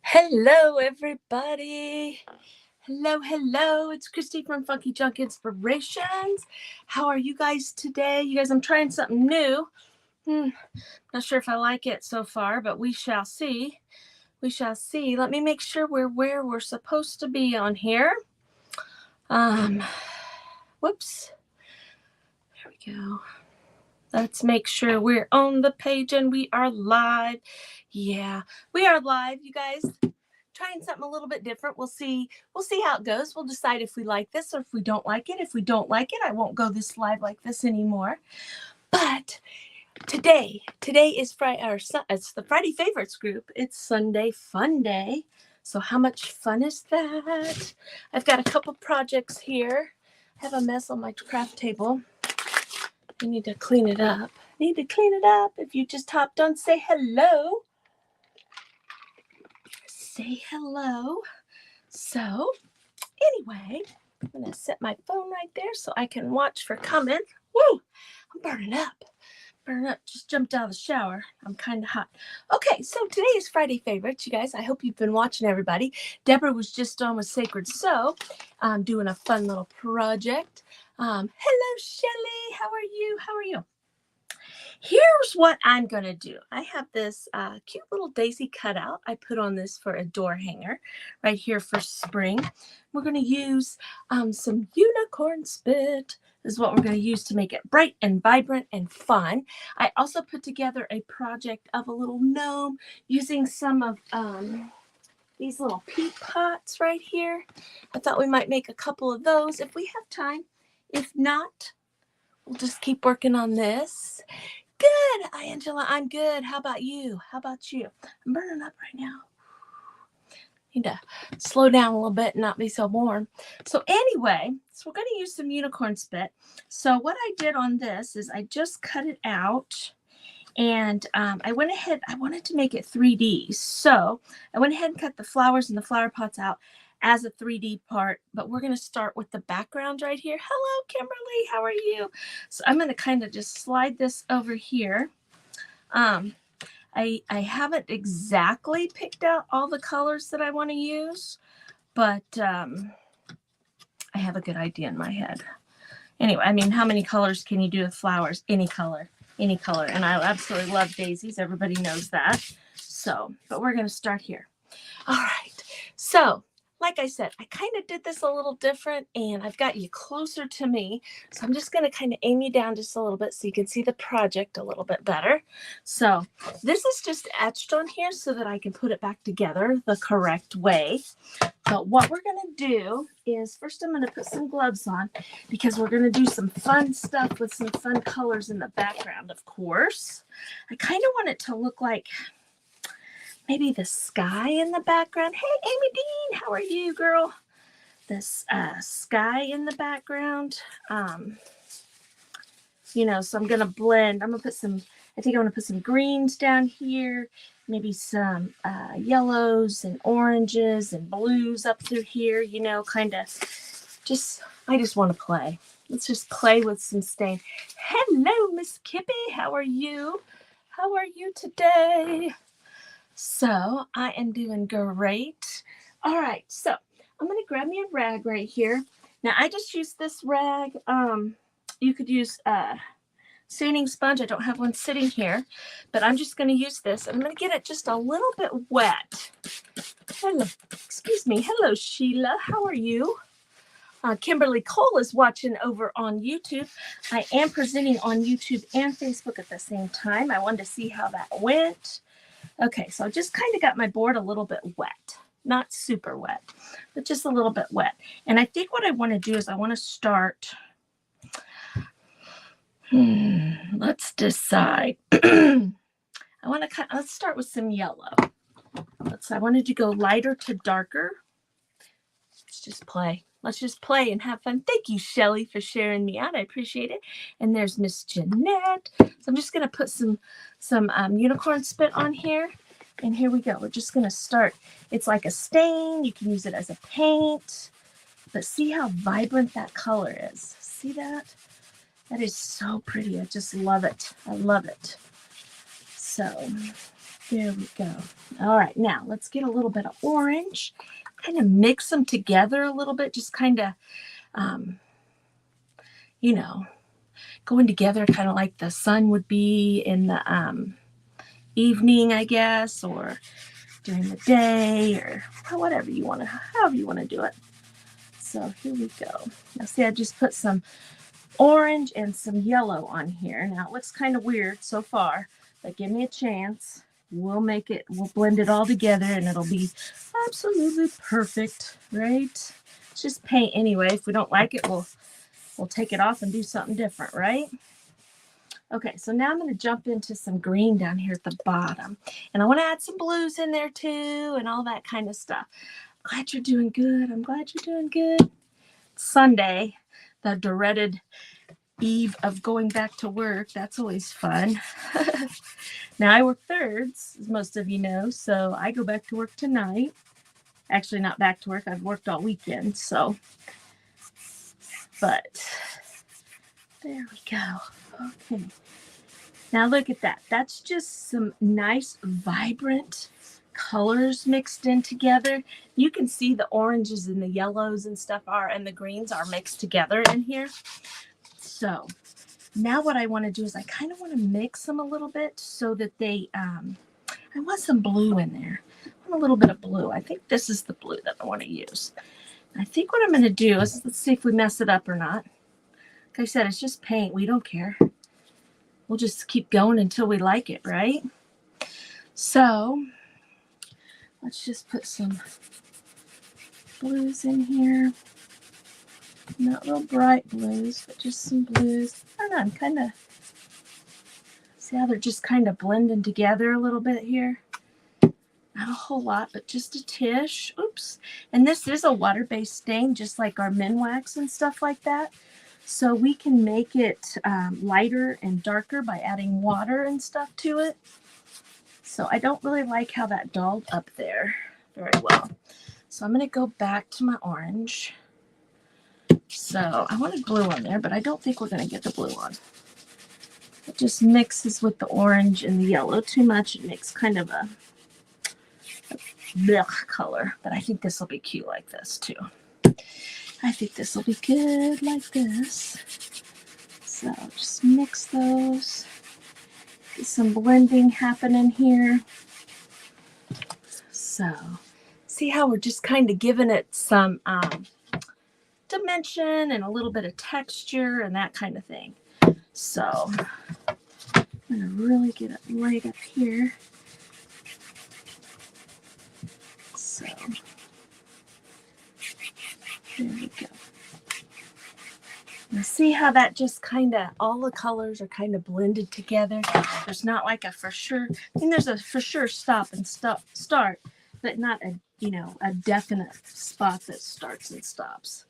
Hello, everybody. Hello. It's Christy from Funky Junk Inspirations. How are you guys today? You guys, I'm trying something new. Not sure if I like it so far, but we shall see. Let me make sure we're where we're supposed to be on here. Whoops. There we go. Let's make sure we're on the page and we are live. Yeah, we are live, you guys. Trying something a little bit different. We'll see how it goes. We'll decide if we like this or if we don't like it. If we don't like it, I won't go this live like this anymore. But today is Friday, or it's the Friday Favorites group. It's Sunday Funday. So how much fun is that? I've got a couple projects here. I have a mess on my craft table. I need to clean it up. If you just hopped on, say hello. Say hello. So, anyway, I'm going to set my phone right there so I can watch for coming. Woo! I'm burning up. Just jumped out of the shower. I'm kind of hot. Okay, so today is Friday Favorites, you guys. I hope you've been watching, everybody. Deborah was just on with Sacred Sew, doing a fun little project. Hello, Shelly. How are you? Here's what I'm going to do. I have this cute little daisy cutout. I put on this for a door hanger right here for spring. We're going to use some unicorn spit. This is what we're going to use to make it bright and vibrant and fun. I also put together a project of a little gnome using some of these little peat pots right here. I thought we might make a couple of those if we have time. If not, we'll just keep working on this. Good, Angela. I'm good. How about you? I'm burning up right now. Need to slow down a little bit and not be so warm. So anyway, we're going to use some unicorn spit. So what I did on this is I just cut it out. And I went ahead. I wanted to make it 3D. So I went ahead and cut the flowers and the flower pots out as a 3D part, but we're going to start with the background right here. Hello, Kimberly. How are you? So I'm going to kind of just slide this over here. I haven't exactly picked out all the colors that I want to use, but I have a good idea in my head. Anyway, I mean, how many colors can you do with flowers? Any color. And I absolutely love daisies. Everybody knows that. So, but we're going to start here. All right. So, like I said, I kind of did this a little different, and I've got you closer to me. So I'm just going to kind of aim you down just a little bit so you can see the project a little bit better. So this is just etched on here so that I can put it back together the correct way. But what we're going to do is first I'm going to put some gloves on because we're going to do some fun stuff with some fun colors in the background, of course. I kind of want it to look like maybe the sky in the background. Hey, Amy Dean, how are you, girl? This sky in the background. So I'm going to blend. I think I'm going to put some greens down here, maybe some yellows and oranges and blues up through here, kind of I just want to play. Let's just play with some stain. Hello, Miss Kippy. How are you? How are you today? So I am doing great. All right, so I'm going to grab me a rag right here. Now I just used this rag. You could use staining sponge. I don't have one sitting here, but I'm just going to use this. I'm going to get it just a little bit wet. Hello, Sheila. How are you? Kimberly Cole is watching over on YouTube. I am presenting on YouTube and Facebook at the same time. I wanted to see how that went. Okay, so I just kind of got my board a little bit wet. Not super wet, but just a little bit wet. And I think what I want to do is I want to start. Let's decide. Let's start with some yellow. I wanted to go lighter to darker. Let's just play and have fun. Thank you, Shelly, for sharing me out. I appreciate it. And there's Miss Jeanette. So I'm just going to put some unicorn spit on here. And here we go. We're just going to start. It's like a stain. You can use it as a paint. But see how vibrant that color is. See that? That is so pretty. I just love it. I love it. So There we go. All right, now let's get a little bit of orange, kind of mix them together a little bit, just kind of, you know, going together kind of like the sun would be in the evening, I guess, or during the day, or whatever you want to, however you want to do it. So here we go. Now see, I just put some orange and some yellow on here. Now it looks kind of weird so far, but give me a chance. We'll blend it all together and it'll be absolutely perfect, right? It's just paint anyway. If we don't like it, we'll take it off and do something different, right? Okay, so now I'm going to jump into some green down here at the bottom. And I want to add some blues in there too and all that kind of stuff. Glad you're doing good. I'm glad you're doing good. Sunday, the dreaded eve of going back to work. That's always fun. Now I work thirds, as most of you know, so I go back to work tonight. Actually, not back to work. I've worked all weekend, so. But there we go. Okay. Now look at that. That's just some nice, vibrant colors mixed in together. You can see the oranges and the yellows and stuff and the greens are mixed together in here. So now what I want to do is I kind of want to mix them a little bit so that they, I want some blue in there. I want a little bit of blue. I think this is the blue that I want to use. I think what I'm going to do is, let's see if we mess it up or not. Like I said, it's just paint. We don't care. We'll just keep going until we like it, right? So let's just put some blues in here. Not real bright blues, but just some blues. I don't know, I'm kind of, see how they're just kind of blending together a little bit here? Not a whole lot, but just a tish. Oops. And this is a water-based stain, just like our Minwax and stuff like that. So we can make it lighter and darker by adding water and stuff to it. So I don't really like how that dulled up there very well. So I'm going to go back to my orange. So I wanted blue on there, but I don't think we're going to get the blue on. It just mixes with the orange and the yellow too much. It makes kind of a blech color, but I think this will be cute like this too. I think this will be good like this. So just mix those. Get some blending happening here. So see how we're just kind of giving it some dimension and a little bit of texture and that kind of thing. So I'm going to really get it right up here. So there we go. Now see how that just kind of, all the colors are kind of blended together. There's not like a for sure, I mean there's a for sure stop and start, but not a, you know, a definite spot that starts and stops.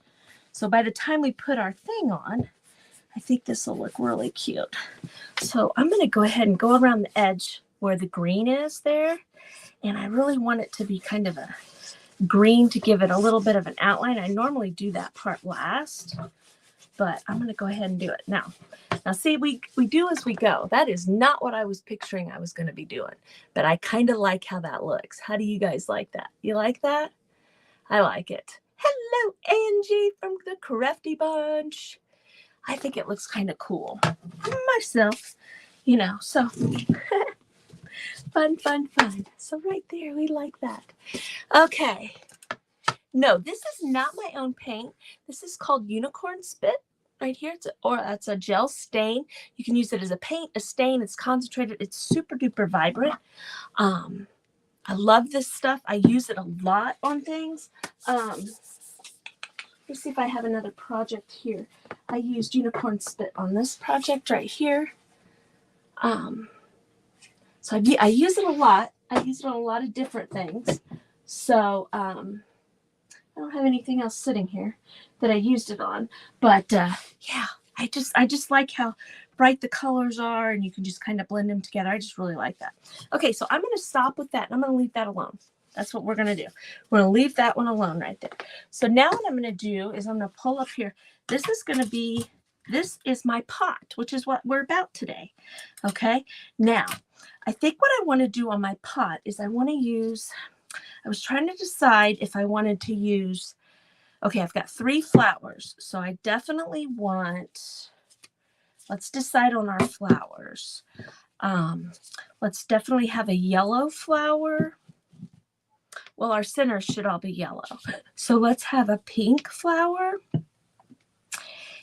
So by the time we put our thing on, I think this will look really cute. So I'm going to go ahead and go around the edge where the green is there. And I really want it to be kind of a green to give it a little bit of an outline. I normally do that part last, but I'm going to go ahead and do it now. Now see, we do as we go. That is not what I was picturing I was going to be doing, but I kind of like how that looks. How do you guys like that? You like that? I like it. Hello, Angie from the Crafty Bunch. I think it looks kind of cool myself, you know, so fun, fun, fun. So right there, we like that. Okay. No, this is not my own paint. This is called Unicorn Spit right here. It's a gel stain. You can use it as a paint, a stain. It's concentrated. It's super duper vibrant. I love this stuff. I use it a lot on things. Let's see if I have another project here. I used Unicorn Spit on this project right here. So I use it a lot. I use it on a lot of different things. So I don't have anything else sitting here that I used it on. But yeah, I just like how bright the colors are, and you can just kind of blend them together. I just really like that. Okay, so I'm going to stop with that, and I'm going to leave that alone. That's what we're going to do. We're going to leave that one alone right there. So now what I'm going to do is I'm going to pull up here. This is my pot, which is what we're about today. Okay, now I think what I want to do on my pot is I was trying to decide if I wanted to use, okay, I've got 3 flowers. So I definitely want, let's decide on our flowers. Let's definitely have a yellow flower. Well, our centers should all be yellow. So let's have a pink flower.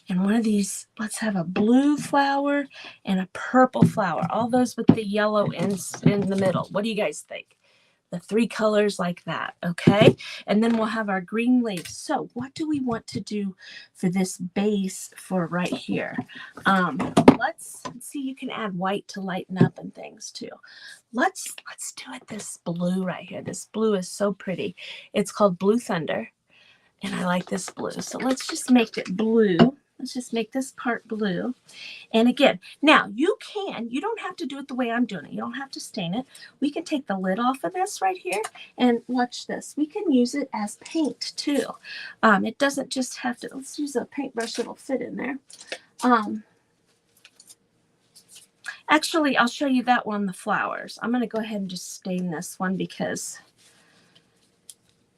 And one of these, let's have a blue flower and a purple flower. All those with the yellow in the middle. What do you guys think? The 3 colors like that, okay? And then we'll have our green leaves. So what do we want to do for this base for right here? Let's see, you can add white to lighten up and things too. Let's do it this blue right here. This blue is so pretty. It's called Blue Thunder, and I like this blue. So let's just make it blue. Let's just make this part blue. And again, now you don't have to do it the way I'm doing it. You don't have to stain it. We can take the lid off of this right here and watch this. We can use it as paint too. It doesn't just have to, let's use a paintbrush that'll fit in there. Actually, I'll show you that one, the flowers. I'm going to go ahead and just stain this one because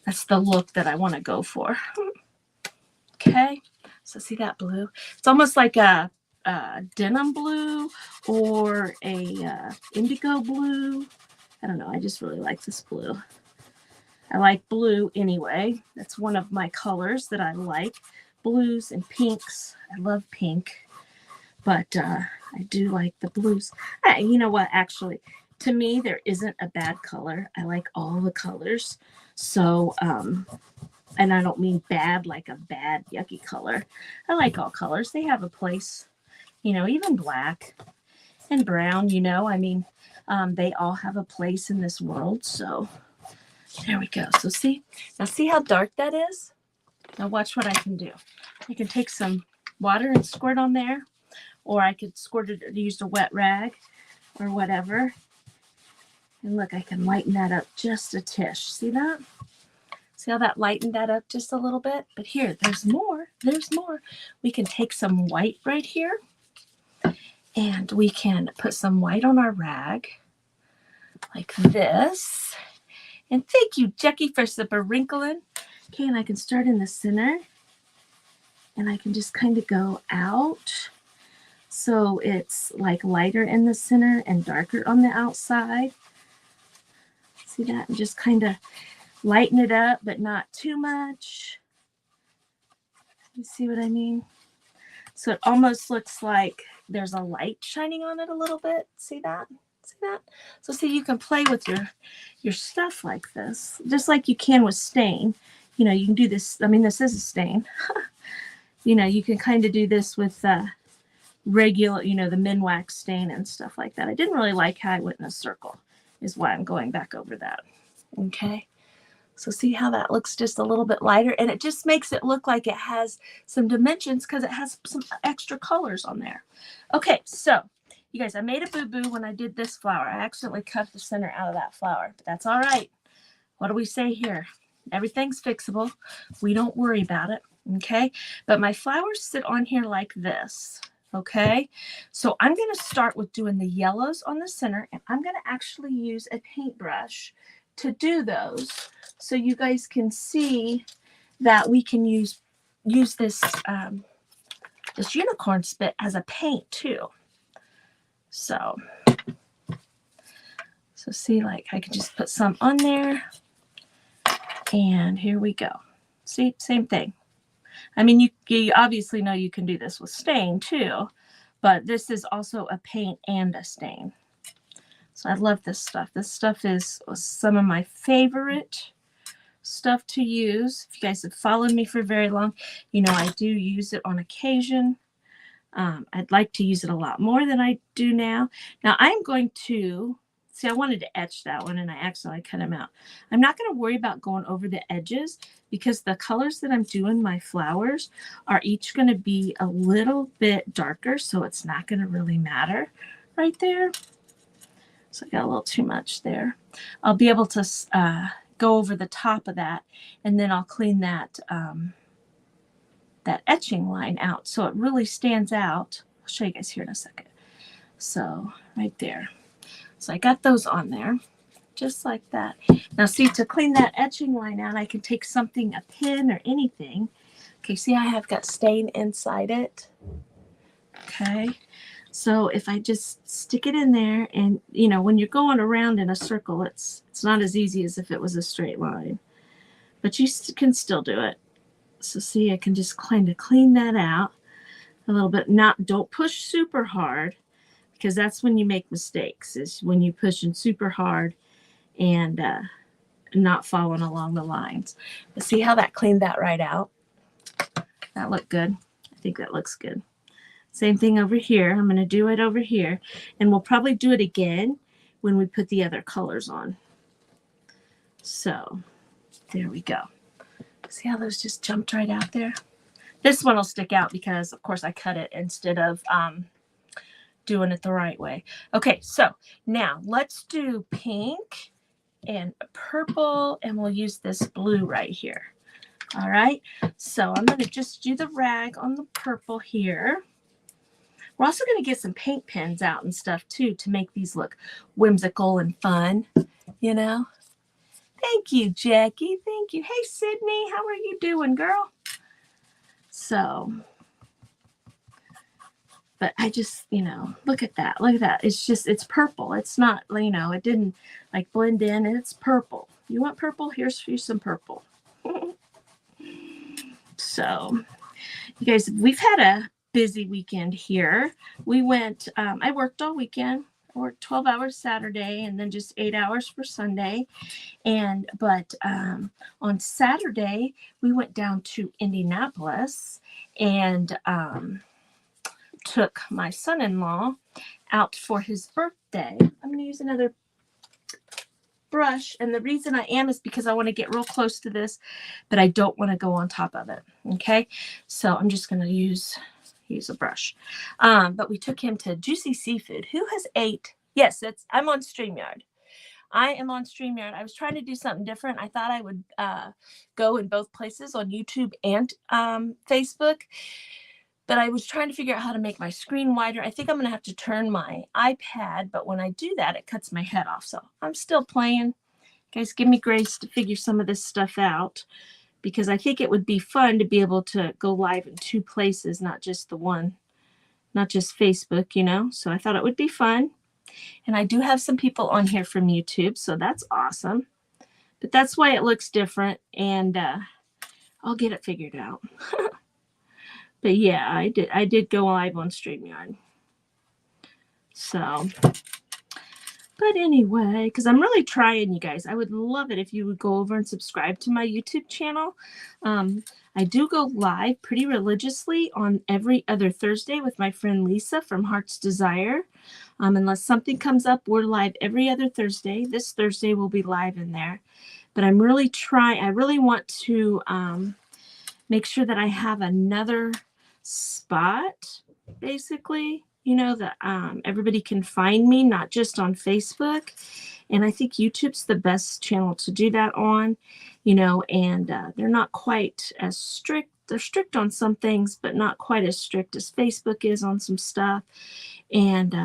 that's the look that I want to go for. Okay. So see that blue? It's almost like a denim blue or a indigo blue. I don't know. I just really like this blue. I like blue anyway. That's one of my colors that I like. Blues and pinks. I love pink. But I do like the blues. You know what? Actually, to me, there isn't a bad color. I like all the colors. So, and I don't mean bad like a bad yucky color. I like all colors. They have a place, you know, even black and brown, you know, I mean, they all have a place in this world. So there we go. So now see how dark that is? Now watch what I can do. I can take some water and squirt on there, or I could squirt it or use a wet rag or whatever. And look, I can lighten that up just a tish. See that? See how that lightened that up just a little bit? But here, there's more. There's more. We can take some white right here, and we can put some white on our rag like this. And thank you, Jackie, for wrinkling. Okay, and I can start in the center, and I can just kind of go out. So it's like lighter in the center and darker on the outside. See that? And just kind of lighten it up, but not too much. You see what I mean? So it almost looks like there's a light shining on it a little bit. See that? See that? So see, you can play with your stuff like this, just like you can with stain. You know, you can do this. I mean, this is a stain. You know, you can kind of do this with regular, you know, the Minwax stain and stuff like that. I didn't really like how I went in a circle, is why I'm going back over that. Okay. So see how that looks just a little bit lighter, and it just makes it look like it has some dimensions because it has some extra colors on there. Okay, so you guys, I made a boo-boo when I did this flower. I accidentally cut the center out of that flower, but that's all right. What do we say here? Everything's fixable. We don't worry about it, okay? But my flowers sit on here like this, okay? So I'm going to start with doing the yellows on the center, and I'm going to actually use a paintbrush to do those, so you guys can see that we can use this this unicorn spit as a paint too. So see, like I can just put some on there, and here we go. See, same thing. I mean, you obviously know you can do this with stain too, but this is also a paint and a stain. So I love this stuff. This stuff is some of my favorite stuff to use. If you guys have followed me for very long, you know I do use it on occasion. I'd like to use it a lot more than I do now. Now I'm going to, see, I wanted to etch that one and I accidentally cut them out. I'm not going to worry about going over the edges because the colors that I'm doing my flowers are each going to be a little bit darker, so it's not going to really matter right there. So I got a little too much there. I'll be able to go over the top of that, and then I'll clean that that etching line out so it really stands out. I'll show you guys here in a second. So right there. So I got those on there, just like that. Now see, to clean that etching line out, I can take something, a pin or anything. Okay, see, I have got stain inside it. Okay, so if I just stick it in there, and you know, when you're going around in a circle, it's not as easy as if it was a straight line, but you can still do it. So see, I can just kind of clean that out a little bit. Don't push super hard, because that's when you make mistakes, is when you pushing super hard and not following along the lines. But see how that cleaned that right out? That looked good. I think that looks good. Same thing over here. I'm going to do it over here, and we'll probably do it again when we put the other colors on. So there we go. See how those just jumped right out there? This one will stick out because, of course, I cut it instead of doing it the right way. Okay, so now let's do pink and purple, and we'll use this blue right here. All right, so I'm going to just do the rag on the purple here. We're also going to get some paint pens out and stuff too to make these look whimsical and fun, you know. Thank you, Jackie. Thank you. Hey, Sydney, how are you doing, girl? So, but I just, you know, look at that. Look at that. It's purple. It's not, you know, it didn't like blend in. It's purple. You want purple? Here's some purple. So, you guys, we've had a busy weekend here. We went, I worked all weekend. I worked 12 hours Saturday and then just 8 hours for Sunday. But on Saturday, we went down to Indianapolis and took my son-in-law out for his birthday. I'm going to use another brush, and the reason I am is because I want to get real close to this, but I don't want to go on top of it. Okay, so I'm just going to use a brush. But we took him to Juicy Seafood. Who has ate? Yes, I'm on StreamYard. I am on StreamYard. I was trying to do something different. I thought I would go in both places, on YouTube and Facebook. But I was trying to figure out how to make my screen wider. I think I'm going to have to turn my iPad, but when I do that, it cuts my head off. So I'm still playing. Guys, give me grace to figure some of this stuff out, because I think it would be fun to be able to go live in two places, not just the one, not just Facebook, you know. So I thought it would be fun. And I do have some people on here from YouTube, so that's awesome. But that's why it looks different, and I'll get it figured out. But yeah, I did go live on StreamYard. So, but anyway, because I'm really trying, you guys. I would love it if you would go over and subscribe to my YouTube channel. I do go live pretty religiously on every other Thursday with my friend Lisa from Heart's Desire. Unless something comes up, we're live every other Thursday. This Thursday we'll be live in there. But I'm really trying. I really want to make sure that I have another spot, basically, you know, that everybody can find me, not just on Facebook. And I think YouTube's the best channel to do that on, you know, and they're not quite as strict. They're strict on some things, but not quite as strict as Facebook is on some stuff. And,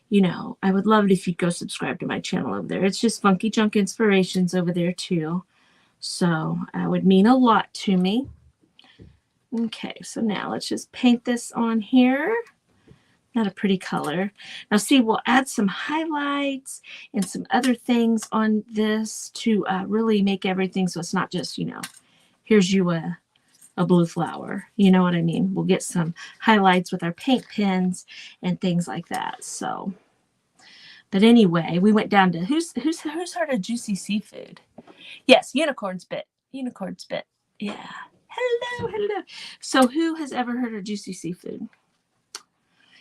you know, I would love it if you'd go subscribe to my channel over there. It's just Funky Junk Inspirations over there too. So that would mean a lot to me. Okay, so now let's just paint this on here. Not a pretty color. Now see, we'll add some highlights and some other things on this to really make everything so it's not just, you know, here's you a blue flower. You know what I mean? We'll get some highlights with our paint pens and things like that. So, but anyway, we went down to who's heard of Juicy Seafood? Yes, Unicorn's Bit. Unicorn's Bit. Yeah. Hello. So who has ever heard of Juicy Seafood?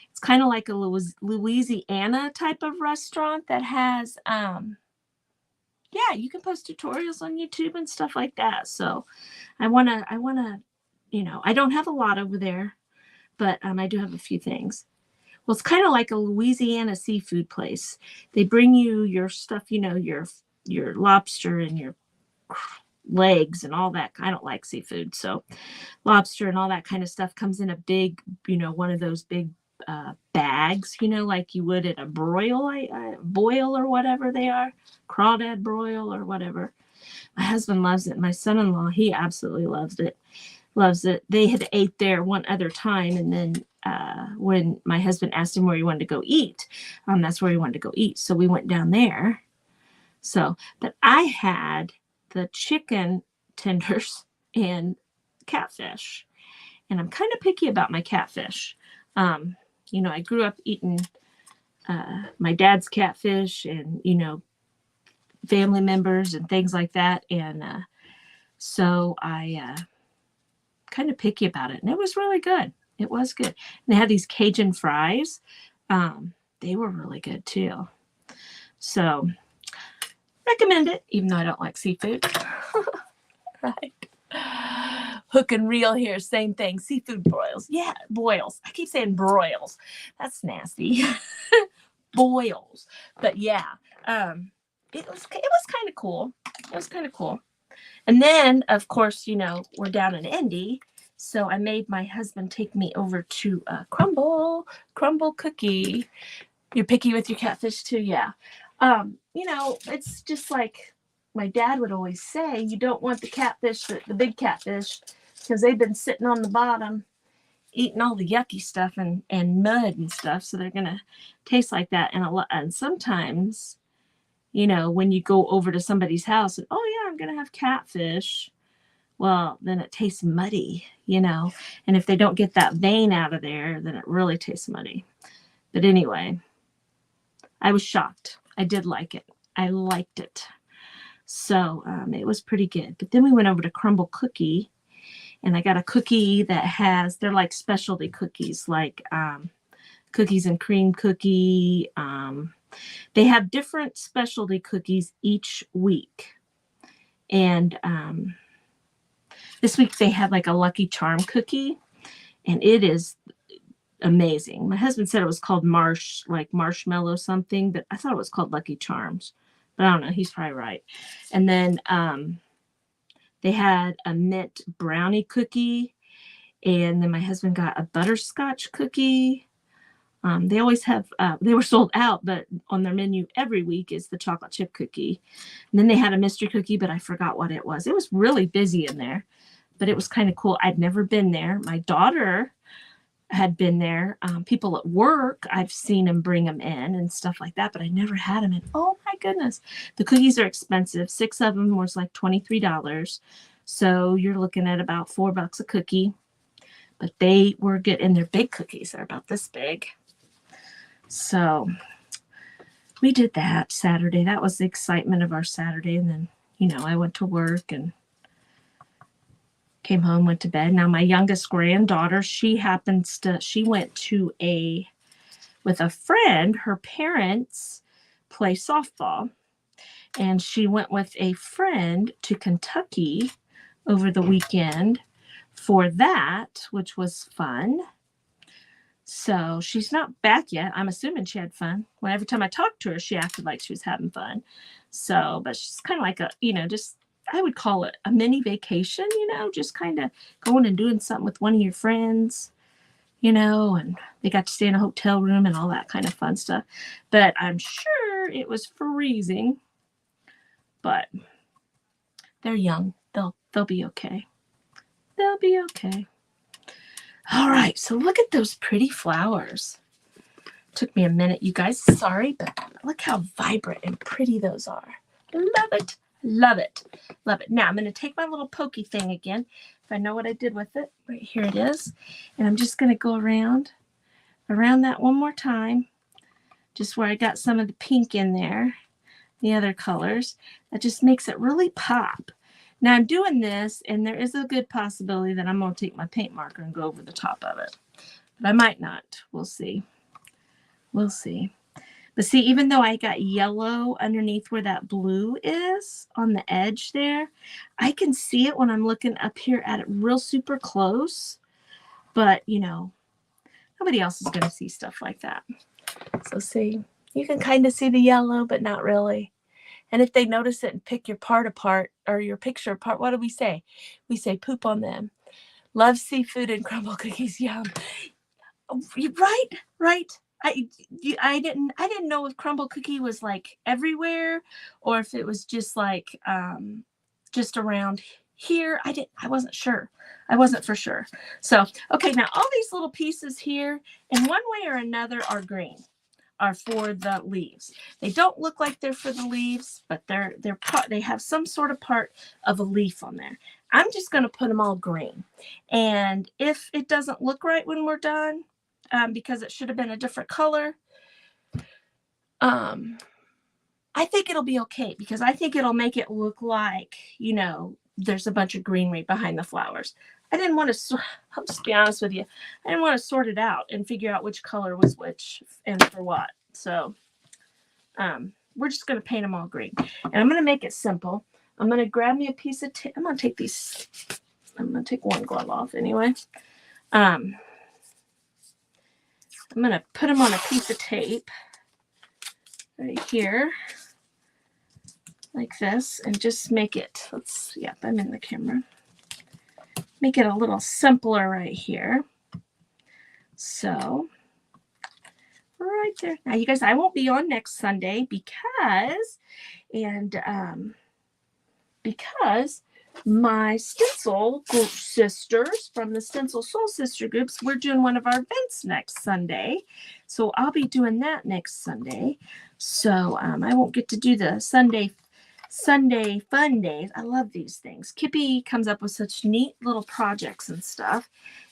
It's kind of like a Louisiana type of restaurant that has, yeah, you can post tutorials on YouTube and stuff like that. So I want to, you know, I don't have a lot over there, but I do have a few things. Well, it's kind of like a Louisiana seafood place. They bring you your stuff, you know, your lobster and your legs and all that. I don't like seafood, so lobster and all that kind of stuff comes in a big, you know, one of those big bags, like you would at a boil or whatever they are, crawdad broil or whatever. My husband loves it. My son-in-law, he absolutely loves it. They had ate there one other time, and then when my husband asked him where he wanted to go eat, that's where he wanted to go eat. So we went down there. So, but I had the chicken tenders and catfish, and I'm kind of picky about my catfish. I grew up eating my dad's catfish and, family members and things like that. And so I kind of picky about it. And it was really good. It was good. And they had these Cajun fries. They were really good too. So recommend it, even though I don't like seafood. Right. Hook and reel here, same thing. Seafood broils. Yeah, boils. I keep saying broils. That's nasty. Boils. But yeah, it was kind of cool. It was kind of cool. And then, of course, we're down in Indy. So I made my husband take me over to Crumble Cookie. You're picky with your catfish too? Yeah. It's just like my dad would always say, you don't want the big catfish, because they've been sitting on the bottom eating all the yucky stuff and mud and stuff. So they're going to taste like that. And sometimes, when you go over to somebody's house and, oh yeah, I'm going to have catfish. Well, then it tastes muddy, and if they don't get that vein out of there, then it really tastes muddy. But anyway, I was shocked. I did like it. I liked it. So it was pretty good. But then we went over to Crumble Cookie, and I got a cookie that they're like specialty cookies, like cookies and cream cookie. They have different specialty cookies each week. And this week they had like a Lucky Charm cookie, and it is amazing. My husband said it was called marshmallow something, but I thought it was called Lucky Charms. But I don't know. He's probably right. And then they had a mint brownie cookie, and then my husband got a butterscotch cookie. They always have, they were sold out, but on their menu every week is the chocolate chip cookie. And then they had a mystery cookie, but I forgot what it was. It was really busy in there, but it was kind of cool. I'd never been there. My daughter had been there. People at work, I've seen them bring them in and stuff like that, but I never had them in. Oh my goodness. The cookies are expensive. 6 of them was like $23. So you're looking at about $4 a cookie, but they were good. And they're big cookies. They're about this big. So we did that Saturday. That was the excitement of our Saturday. And then, I went to work and came home, went to bed. Now my youngest granddaughter, she went with a friend. Her parents play softball, and she went with a friend to Kentucky over the weekend for that, which was fun. So she's not back yet. I'm assuming she had fun. Every time I talked to her, she acted like she was having fun. So, but she's kind of like I would call it a mini vacation, just kind of going and doing something with one of your friends, and they got to stay in a hotel room and all that kind of fun stuff. But I'm sure it was freezing, but they're young. They'll be okay. They'll be okay. All right, so look at those pretty flowers. Took me a minute, you guys. Sorry, but look how vibrant and pretty those are. Love it. Love it. Love it. Now I'm going to take my little pokey thing again. If I know what I did with it. Right here it is. And I'm just going to go around that one more time. Just where I got some of the pink in there. The other colors. That just makes it really pop. Now I'm doing this, and there is a good possibility that I'm going to take my paint marker and go over the top of it. But I might not. We'll see. We'll see. But see, even though I got yellow underneath where that blue is on the edge there, I can see it when I'm looking up here at it real super close. But, nobody else is going to see stuff like that. So see, you can kind of see the yellow, but not really. And if they notice it and pick your part apart or your picture apart, what do we say? We say poop on them. Love seafood and crumble cookies. Yum. Right, right. I didn't know if crumble cookie was like everywhere or if it was just like just around here. I wasn't sure. I wasn't for sure. So, okay, now all these little pieces here in one way or another are green, are for the leaves. They don't look like they're for the leaves, but they have some sort of part of a leaf on there. I'm just going to put them all green. And if it doesn't look right when we're done, because it should have been a different color, I think it'll be okay because I think it'll make it look like, there's a bunch of greenery behind the flowers. I didn't want to, I'll just be honest with you, I didn't want to sort it out and figure out which color was which and for what. So we're just going to paint them all green. And I'm going to make it simple. I'm going to grab me a piece of tape. I'm going to take one glove off anyway. I'm going to put them on a piece of tape right here like this and just make it, I'm in the camera. Make it a little simpler right here. So right there. Now you guys, I won't be on next Sunday because my stencil group sisters from the Stencil Soul Sister groups, we're doing one of our events next Sunday. So I'll be doing that next Sunday. So I won't get to do the Sunday fun days. I love these things. Kippy comes up with such neat little projects and stuff,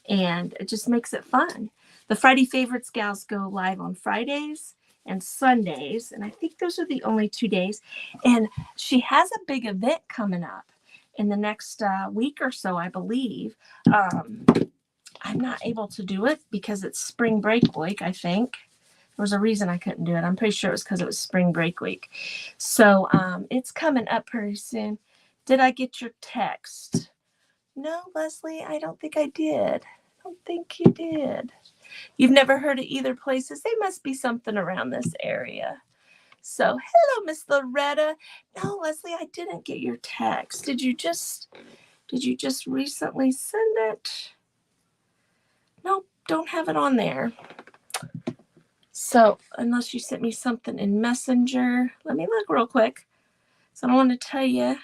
and it just makes it fun. The Friday Favorites gals go live on Fridays and Sundays, and I think those are the only 2 days. And she has a big event coming up in the next week or so, I believe. I'm not able to do it because it's spring break week, I think. There was a reason I couldn't do it. I'm pretty sure it was because it was spring break week. So it's coming up pretty soon. Did I get your text? No, Leslie, I don't think I did. I don't think you did. You've never heard of either places? They must be something around this area. So, hello, Miss Loretta. No, Leslie, I didn't get your text. Did you just recently send it? Nope, don't have it on there. So, unless you sent me something in Messenger, let me look real quick. So, I don't want to tell you.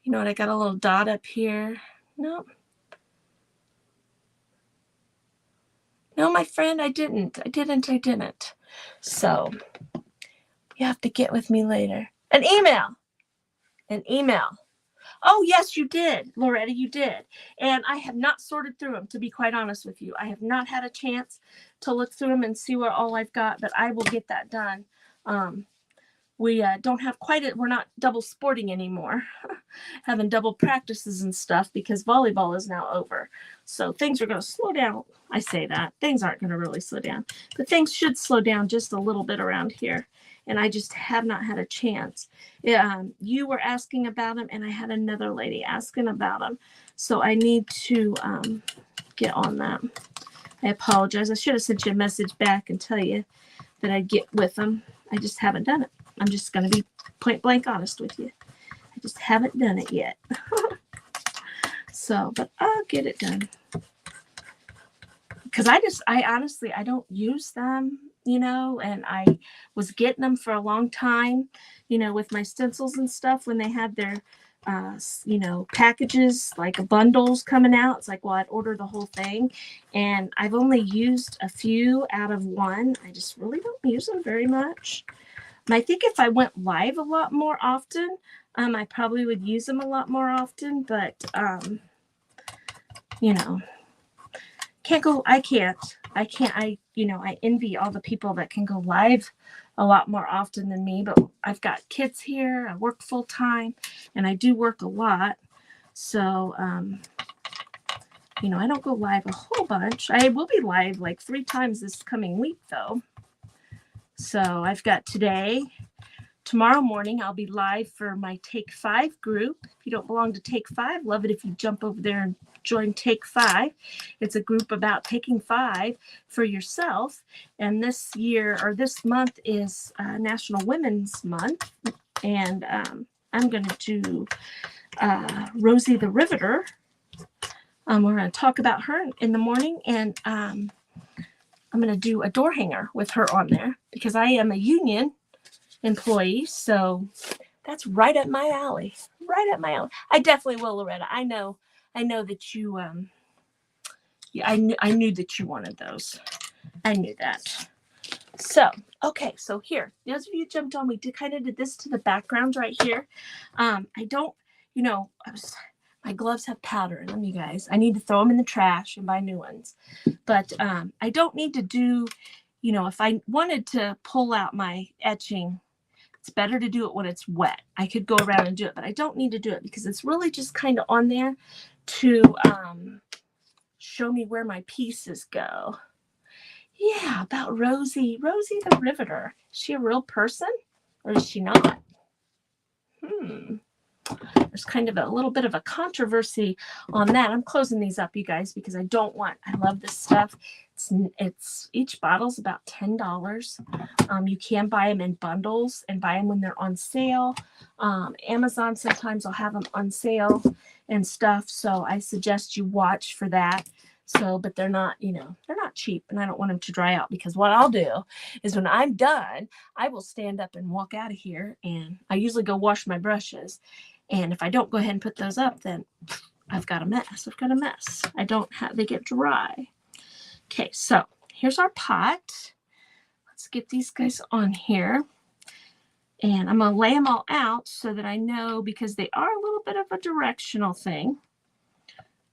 You know what? I got a little dot up here. Nope. No, my friend, I didn't. So, you have to get with me later. An email. Oh, yes, you did, Loretta, you did. And I have not sorted through them, to be quite honest with you. I have not had a chance to look through them and see what all I've got, but I will get that done. We don't have we're not double sporting anymore, having double practices and stuff because volleyball is now over. So things are going to slow down. I say that. Things aren't going to really slow down, but things should slow down just a little bit around here. And I just have not had a chance. You were asking about them, and I had another lady asking about them. So I need to get on that. I apologize. I should have sent you a message back and tell you that I'd get with them. I just haven't done it. I'm just going to be point blank honest with you. I just haven't done it yet. So, but I'll get it done. Because I honestly, I don't use them, and I was getting them for a long time, with my stencils and stuff when they had their, packages, like bundles coming out. It's like, well, I'd order the whole thing. And I've only used a few out of one. I just really don't use them very much. And I think if I went live a lot more often, I probably would use them a lot more often, but, I envy all the people that can go live a lot more often than me, but I've got kids here, I work full time, and I do work a lot. So, I don't go live a whole bunch. I will be live like 3 times this coming week though. So I've got tomorrow morning, I'll be live for my Take 5 group. If you don't belong to Take 5, love it if you jump over there and join Take 5. It's a group about taking 5 for yourself. And this month is National Women's Month. And I'm going to do Rosie the Riveter We're going to talk about her in the morning, and I'm going to do a door hanger with her on there because I am a union employee, so that's right up my alley. Right up my alley. I definitely will, Loretta. I know that you yeah, I knew that you wanted those. I knew that. So, okay, so here, those of you jumped on, we kind of did this to the background right here. I don't, my gloves have powder in them, you guys. I need to throw them in the trash and buy new ones. But I don't need to do, if I wanted to pull out my etching, it's better to do it when it's wet. I could go around and do it, but I don't need to do it because it's really just kind of on there to show me where my pieces go. Yeah, about Rosie the Riveter. Is she a real person or is she not? There's kind of a little bit of a controversy on that. I'm closing these up, you guys, because I love this stuff. It's each bottle's about $10. You can buy them in bundles and buy them when they're on sale. Amazon sometimes will have them on sale and stuff, so I suggest you watch for that. So, but they're not cheap, and I don't want them to dry out, because what I'll do is when I'm done, I will stand up and walk out of here, and I usually go wash my brushes. And if I don't go ahead and put those up, then I've got a mess. They get dry. Okay, so here's our pot. Let's get these guys on here. And I'm going to lay them all out so that I know, because they are a little bit of a directional thing.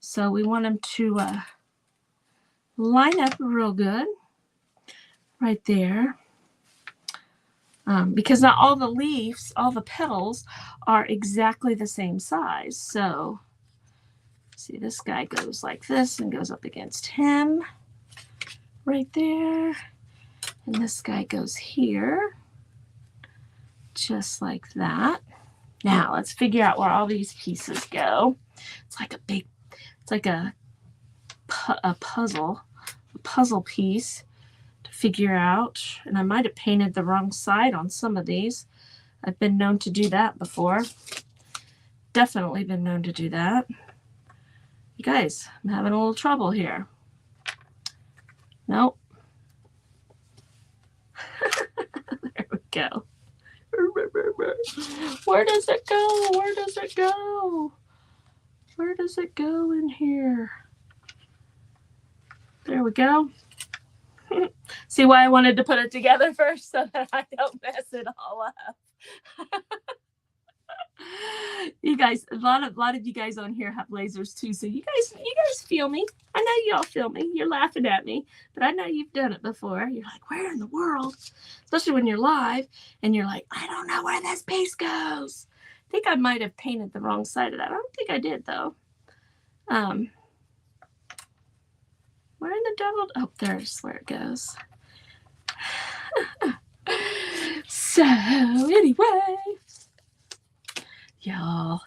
So we want them to line up real good right there. Because not all the leaves, all the petals are exactly the same size. So see, this guy goes like this and goes up against him right there. And this guy goes here, just like that. Now let's figure out where all these pieces go. It's like a puzzle piece to figure out. And I might have painted the wrong side on some of these. I've been known to do that before. Definitely been known to do that. You guys, I'm having a little trouble here. Nope. There we go. Where does it go? Where does it go? Where does it go in here? There we go. See why I wanted to put it together first, so that I don't mess it all up. You guys, a lot of you guys on here have lasers too, so you guys feel me. I know y'all feel me. You're laughing at me, but I know you've done it before. You're like, where in the world? Especially when you're live and you're like, I don't know where this piece goes. I think I might have painted the wrong side of that. I don't think I did though. Where in the devil? Oh, there's where it goes. So anyway, y'all,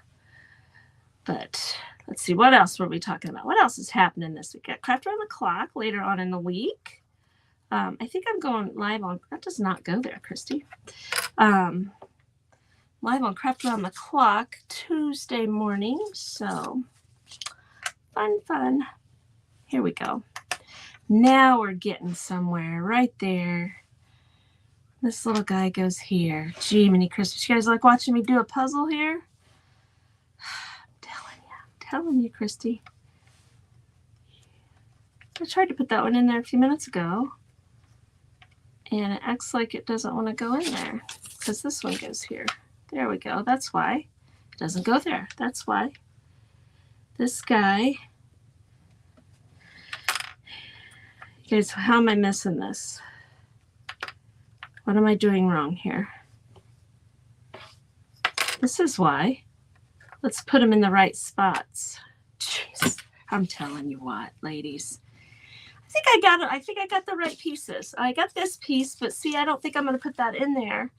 but let's see, what else were we talking about? What else is happening this week? Got Craft Around the Clock later on in the week. I think I'm going live on, that does not go there, Christy. Live on Craft Around the Clock Tuesday morning. So fun. Here we go. Now we're getting somewhere right there. This little guy goes here. Gee, mini Christmas. You guys like watching me do a puzzle here? I'm telling you, Christy. I tried to put that one in there a few minutes ago, and it acts like it doesn't want to go in there because this one goes here. There we go. That's why it doesn't go there. That's why. This guy. You guys, how am I missing this? What am I doing wrong here? This is why. Let's put them in the right spots. Jeez, I'm telling you what, ladies. I think I got it. I think I got the right pieces. I got this piece, but see, I don't think I'm going to put that in there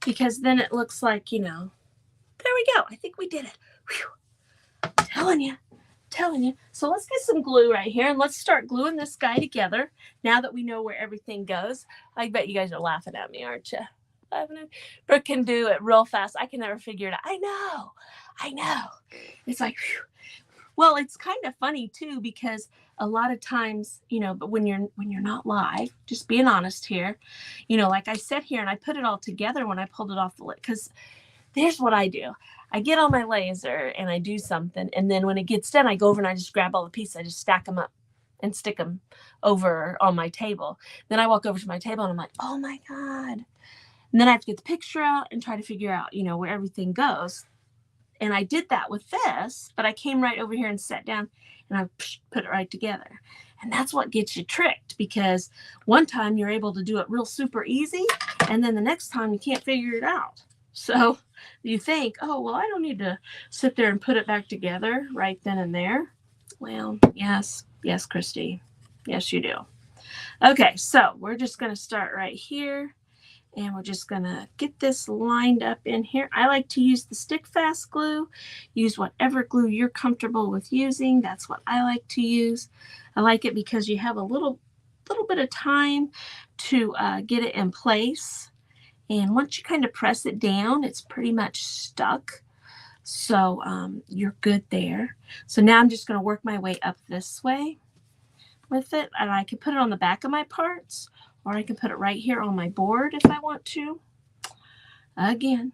because then it looks like, there we go. I think we did it. Whew. I'm telling you. So let's get some glue right here and let's start gluing this guy together now that we know where everything goes. I bet you guys are laughing at me, aren't you? Brooke can do it real fast. I can never figure it out. I know. It's like, whew. Well, it's kind of funny too, because a lot of times, but when you're not live, just being honest here, like I sit here and I put it all together when I pulled it off the lid, because here's what I do. I get on my laser and I do something, and then when it gets done, I go over and I just grab all the pieces, I just stack them up and stick them over on my table. Then I walk over to my table and I'm like, oh my God. And then I have to get the picture out and try to figure out, where everything goes. And I did that with this, but I came right over here and sat down and I put it right together. And that's what gets you tricked, because one time you're able to do it real super easy, and then the next time you can't figure it out. So you think, oh, well, I don't need to sit there and put it back together right then and there. Well, yes, Christy. Yes, you do. Okay, so we're just going to start right here. And we're just going to get this lined up in here. I like to use the stick fast glue. Use whatever glue you're comfortable with using. That's what I like to use. I like it because you have a little bit of time to get it in place. And once you kind of press it down, it's pretty much stuck. So you're good there. So now I'm just going to work my way up this way with it. And I can put it on the back of my parts, or I can put it right here on my board if I want to. Again,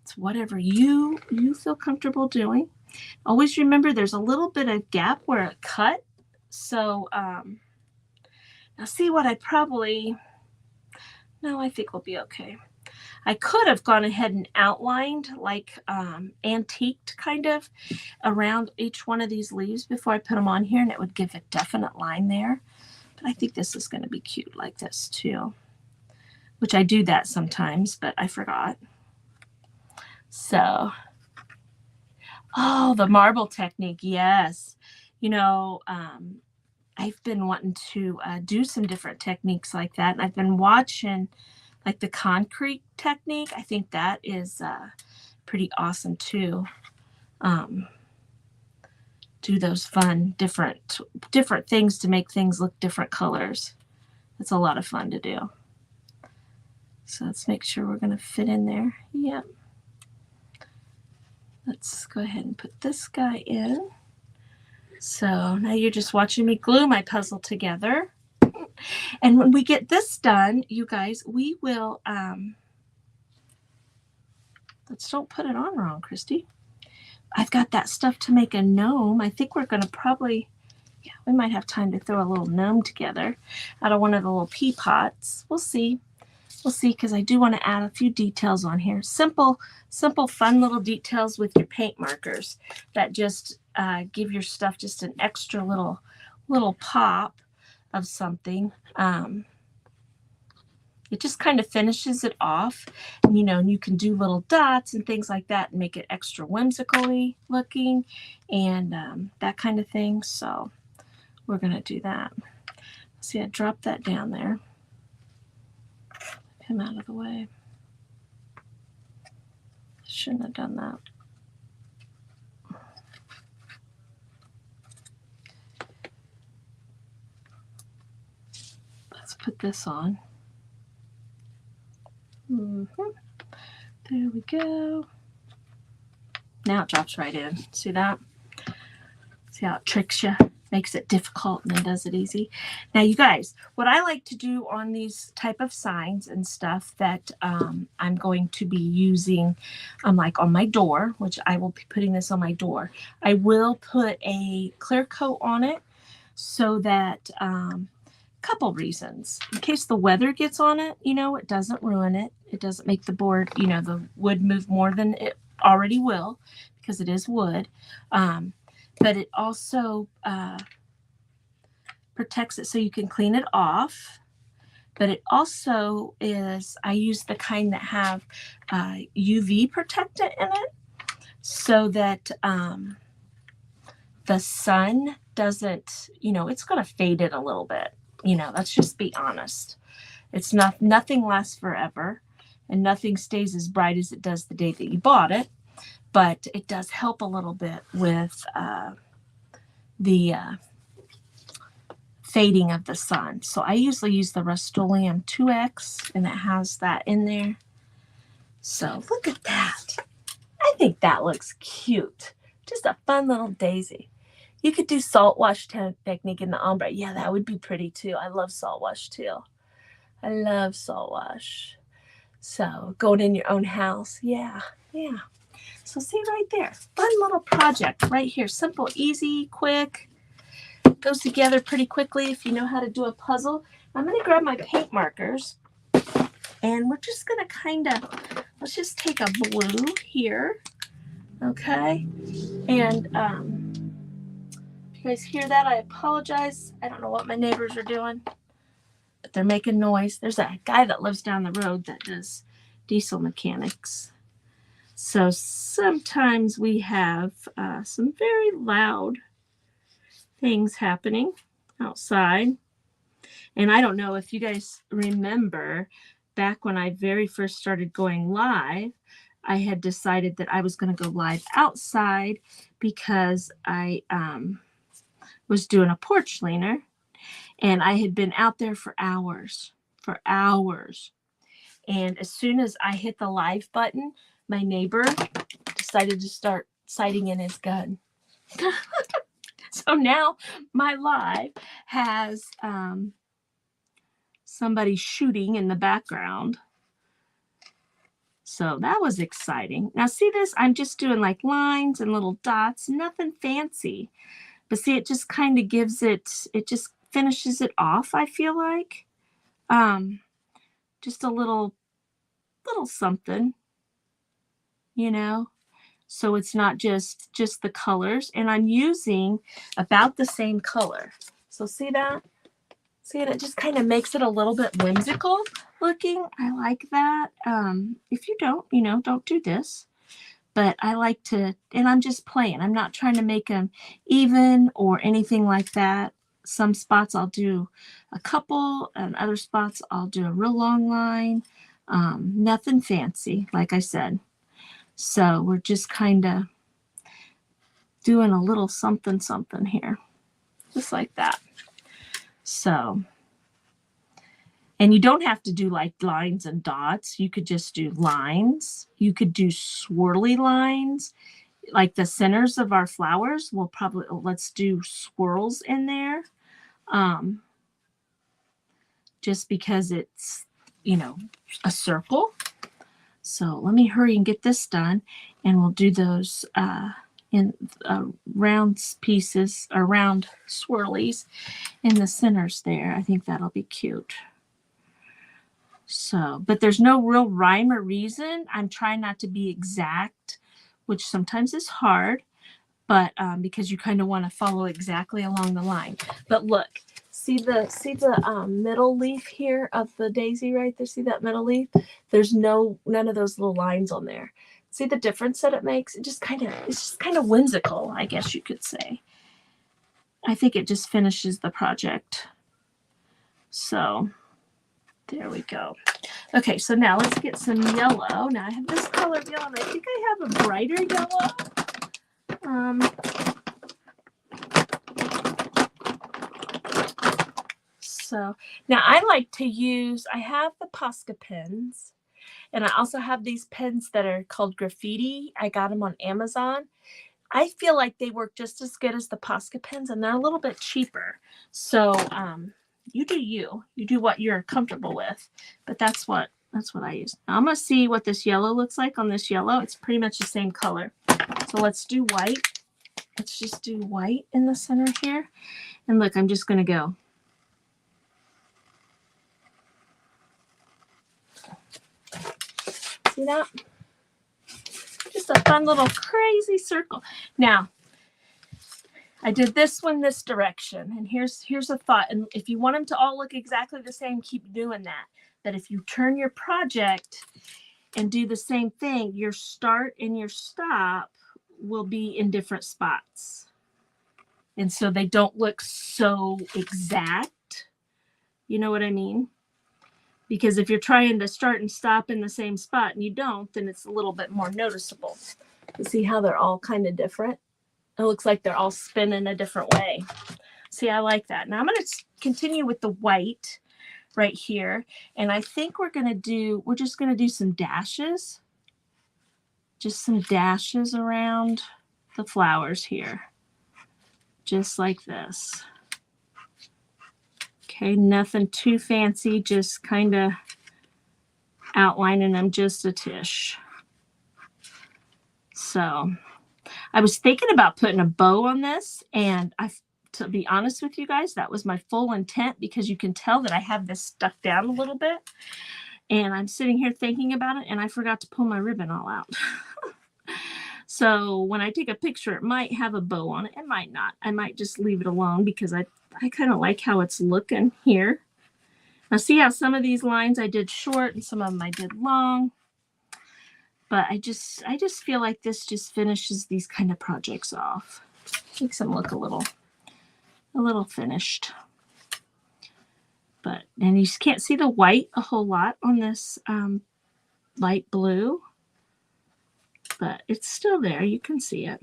it's whatever you feel comfortable doing. Always remember there's a little bit of gap where it cut. So now see what I think we'll be okay. I could have gone ahead and outlined, like antiqued kind of around each one of these leaves before I put them on here, and it would give a definite line there. But I think this is going to be cute like this too, which I do that sometimes, but I forgot. So, oh, the marble technique. Yes. I've been wanting to do some different techniques like that. And I've been watching like the concrete technique. I think that is pretty awesome too. Do those fun, different things to make things look different colors. It's a lot of fun to do. So let's make sure we're going to fit in there. Yep. Let's go ahead and put this guy in. So now you're just watching me glue my puzzle together. And when we get this done, you guys, we will, let's don't put it on wrong, Christy. I've got that stuff to make a gnome. I think we're going to probably, we might have time to throw a little gnome together out of one of the little pea pots. We'll see. We'll see, because I do want to add a few details on here. Simple, fun little details with your paint markers that just give your stuff just an extra little pop of something. It just kind of finishes it off, and you can do little dots and things like that and make it extra whimsically looking and that kind of thing. So we're going to do that. See, I dropped that down there. Him out of the way. Shouldn't have done that. Let's put this on. There we go. Now it drops right in. See that? See how it tricks you? Makes it difficult and then does it easy. Now, you guys, what I like to do on these type of signs and stuff that I'm going to be using, like on my door, which I will be putting this on my door. I will put a clear coat on it so that couple reasons. In case the weather gets on it, it doesn't ruin it. It doesn't make the board, the wood move more than it already will, because it is wood. But it also protects it so you can clean it off. But it also is, I use the kind that have UV protectant in it, so that the sun doesn't, it's going to fade it a little bit. Let's just be honest. It's nothing lasts forever, and nothing stays as bright as it does the day that you bought it. But it does help a little bit with the fading of the sun. So I usually use the Rust-Oleum 2X, and it has that in there. So look at that. I think that looks cute. Just a fun little daisy. You could do salt wash technique in the ombre. Yeah, that would be pretty too. I love salt wash too. I love salt wash. So going in your own house. Yeah, yeah. So see right there, fun little project right here. Simple, easy, quick. Goes together pretty quickly if you know how to do a puzzle. I'm going to grab my paint markers and we're just going to kind of, let's just take a blue here. Okay. And if you guys hear that, I apologize. I don't know what my neighbors are doing, but they're making noise. There's a guy that lives down the road that does diesel mechanics. So sometimes we have some very loud things happening outside. And I don't know if you guys remember back when I very first started going live, I had decided that I was going to go live outside because I was doing a porch leaner and I had been out there for hours. And as soon as I hit the live button, my neighbor decided to start sighting in his gun. So now my live has somebody shooting in the background. So that was exciting. Now see this? I'm just doing like lines and little dots, nothing fancy. But see, it just kind of gives it just finishes it off, I feel like. Just a little something, you know. So it's not just the colors, and I'm using about the same color. So see that? See, it just kind of makes it a little bit whimsical looking. I like that. If you don't, don't do this. But I like to, and I'm just playing. I'm not trying to make them even or anything like that. Some spots I'll do a couple, and other spots I'll do a real long line. Nothing fancy, like I said. So we're just kind of doing a little something here, just like that. So, and you don't have to do like lines and dots. You could just do lines. You could do swirly lines. Like the centers of our flowers, we'll probably, let's do swirls in there. Just because it's, a circle. So let me hurry and get this done, and we'll do those in round pieces or round swirlies in the centers there. I think that'll be cute. So, but there's no real rhyme or reason. I'm trying not to be exact, which sometimes is hard, but because you kind of want to follow exactly along the line. But look, see the middle leaf here of the daisy right there? See that middle leaf? There's none of those little lines on there. See the difference that it makes? It's just kind of whimsical, I guess you could say. I think it just finishes the project. So there we go. Okay, so now let's get some yellow. Now I have this color of yellow, and I think I have a brighter yellow. So now I like to use, I have the Posca pens, and I also have these pens that are called graffiti. I got them on Amazon. I feel like they work just as good as the Posca pens, and they're a little bit cheaper. So you do what you're comfortable with, but that's what I use. Now I'm gonna see what this yellow looks like on this yellow. It's pretty much the same color. So let's do white. Let's just do white in the center here. And look, I'm just gonna go. See that? Just a fun little crazy circle. Now, I did this one this direction, and here's a thought. And if you want them to all look exactly the same, keep doing that. But if you turn your project and do the same thing, your start and your stop will be in different spots. And so they don't look so exact. You know what I mean? Because if you're trying to start and stop in the same spot and you don't, then it's a little bit more noticeable. You see how they're all kind of different? It looks like they're all spinning a different way. See, I like that. Now I'm going to continue with the white right here. And I think we're just going to do some dashes. Just some dashes around the flowers here. just like this. Okay, nothing too fancy, just kind of outlining them just a tish. So I was thinking about putting a bow on this, and to be honest with you guys, that was my full intent, because you can tell that I have this stuck down a little bit, and I'm sitting here thinking about it, and I forgot to pull my ribbon all out. So when I take a picture, it might have a bow on it. It might not. I might just leave it alone, because I kind of like how it's looking here. Now see how some of these lines I did short and some of them I did long. But I just feel like this just finishes these kind of projects off. Makes them look a little finished. But, and you just can't see the white a whole lot on this light blue. But it's still there. You can see it.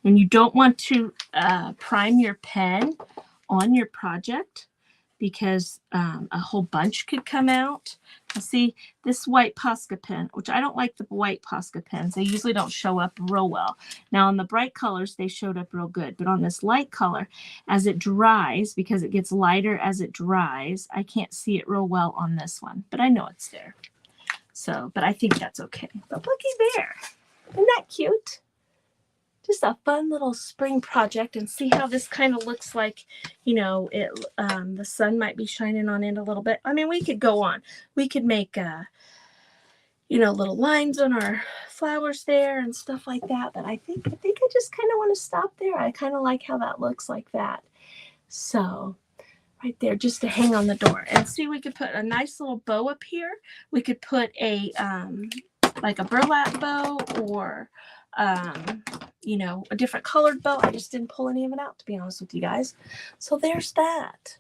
And you don't want to prime your pen on your project, because a whole bunch could come out. Now see, this white Posca pen, which I don't like the white Posca pens. They usually don't show up real well. Now on the bright colors, they showed up real good. But on this light color, as it dries, because it gets lighter as it dries, I can't see it real well on this one. But I know it's there. So, but I think that's okay. But looky there. Isn't that cute? Just a fun little spring project, and see how this kind of looks like, you know, it the sun might be shining on it a little bit. I mean, we could go on. We could make, you know, little lines on our flowers there and stuff like that. But I think I just kind of want to stop there. I kind of like how that looks like that. So right there, just to hang on the door. And see, we could put a nice little bow up here. We could put a like a burlap bow, or you know, a different colored bow. I just didn't pull any of it out, to be honest with you guys. So there's that.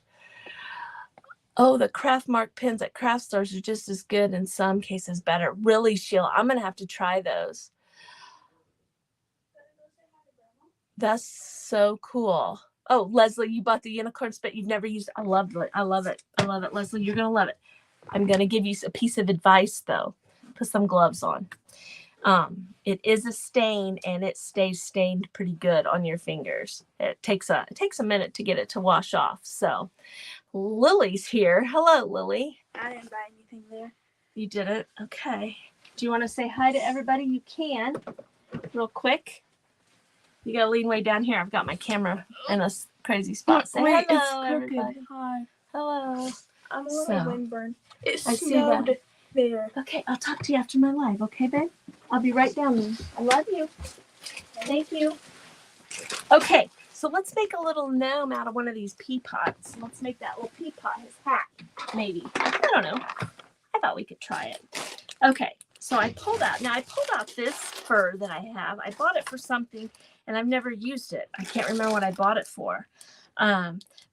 Oh, the craft mark pins at craft stores are just as good, in some cases better. Really, Sheila, I'm gonna have to try those. That's so cool. Oh, Leslie, you bought the unicorn spit. You've never used it. I love it. I love it. I love it. Leslie, you're gonna love it. I'm gonna give you a piece of advice though. Put some gloves on. It is a stain, and it stays stained pretty good on your fingers. It takes a minute to get it to wash off. So Lily's here. Hello, Lily. I didn't buy anything there. You did it? Okay. Do you want to say hi to everybody? You can, real quick. You gotta lean way down here. I've got my camera in a crazy spot. Say wait, hello, it's everybody. Hi. Hello. I'm a little windburned. It I see that. snowed there. Okay, I'll talk to you after my live. Okay, babe? I'll be right down there. I love you. Thank you. Okay, so let's make a little gnome out of one of these pea pots. Let's make that little pea pot his hat, maybe. I don't know. I thought we could try it. Okay, so I pulled out. Now, I pulled out this fur that I have. I bought it for something, and I've never used it. I can't remember what I bought it for.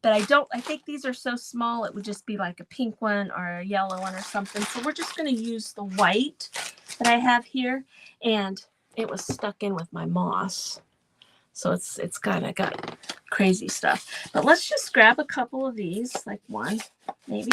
But I think these are so small, it would just be like a pink one or a yellow one or something. So we're just going to use the white that I have here. And it was stuck in with my moss. So it's kind of got crazy stuff. But let's just grab a couple of these, like one, maybe.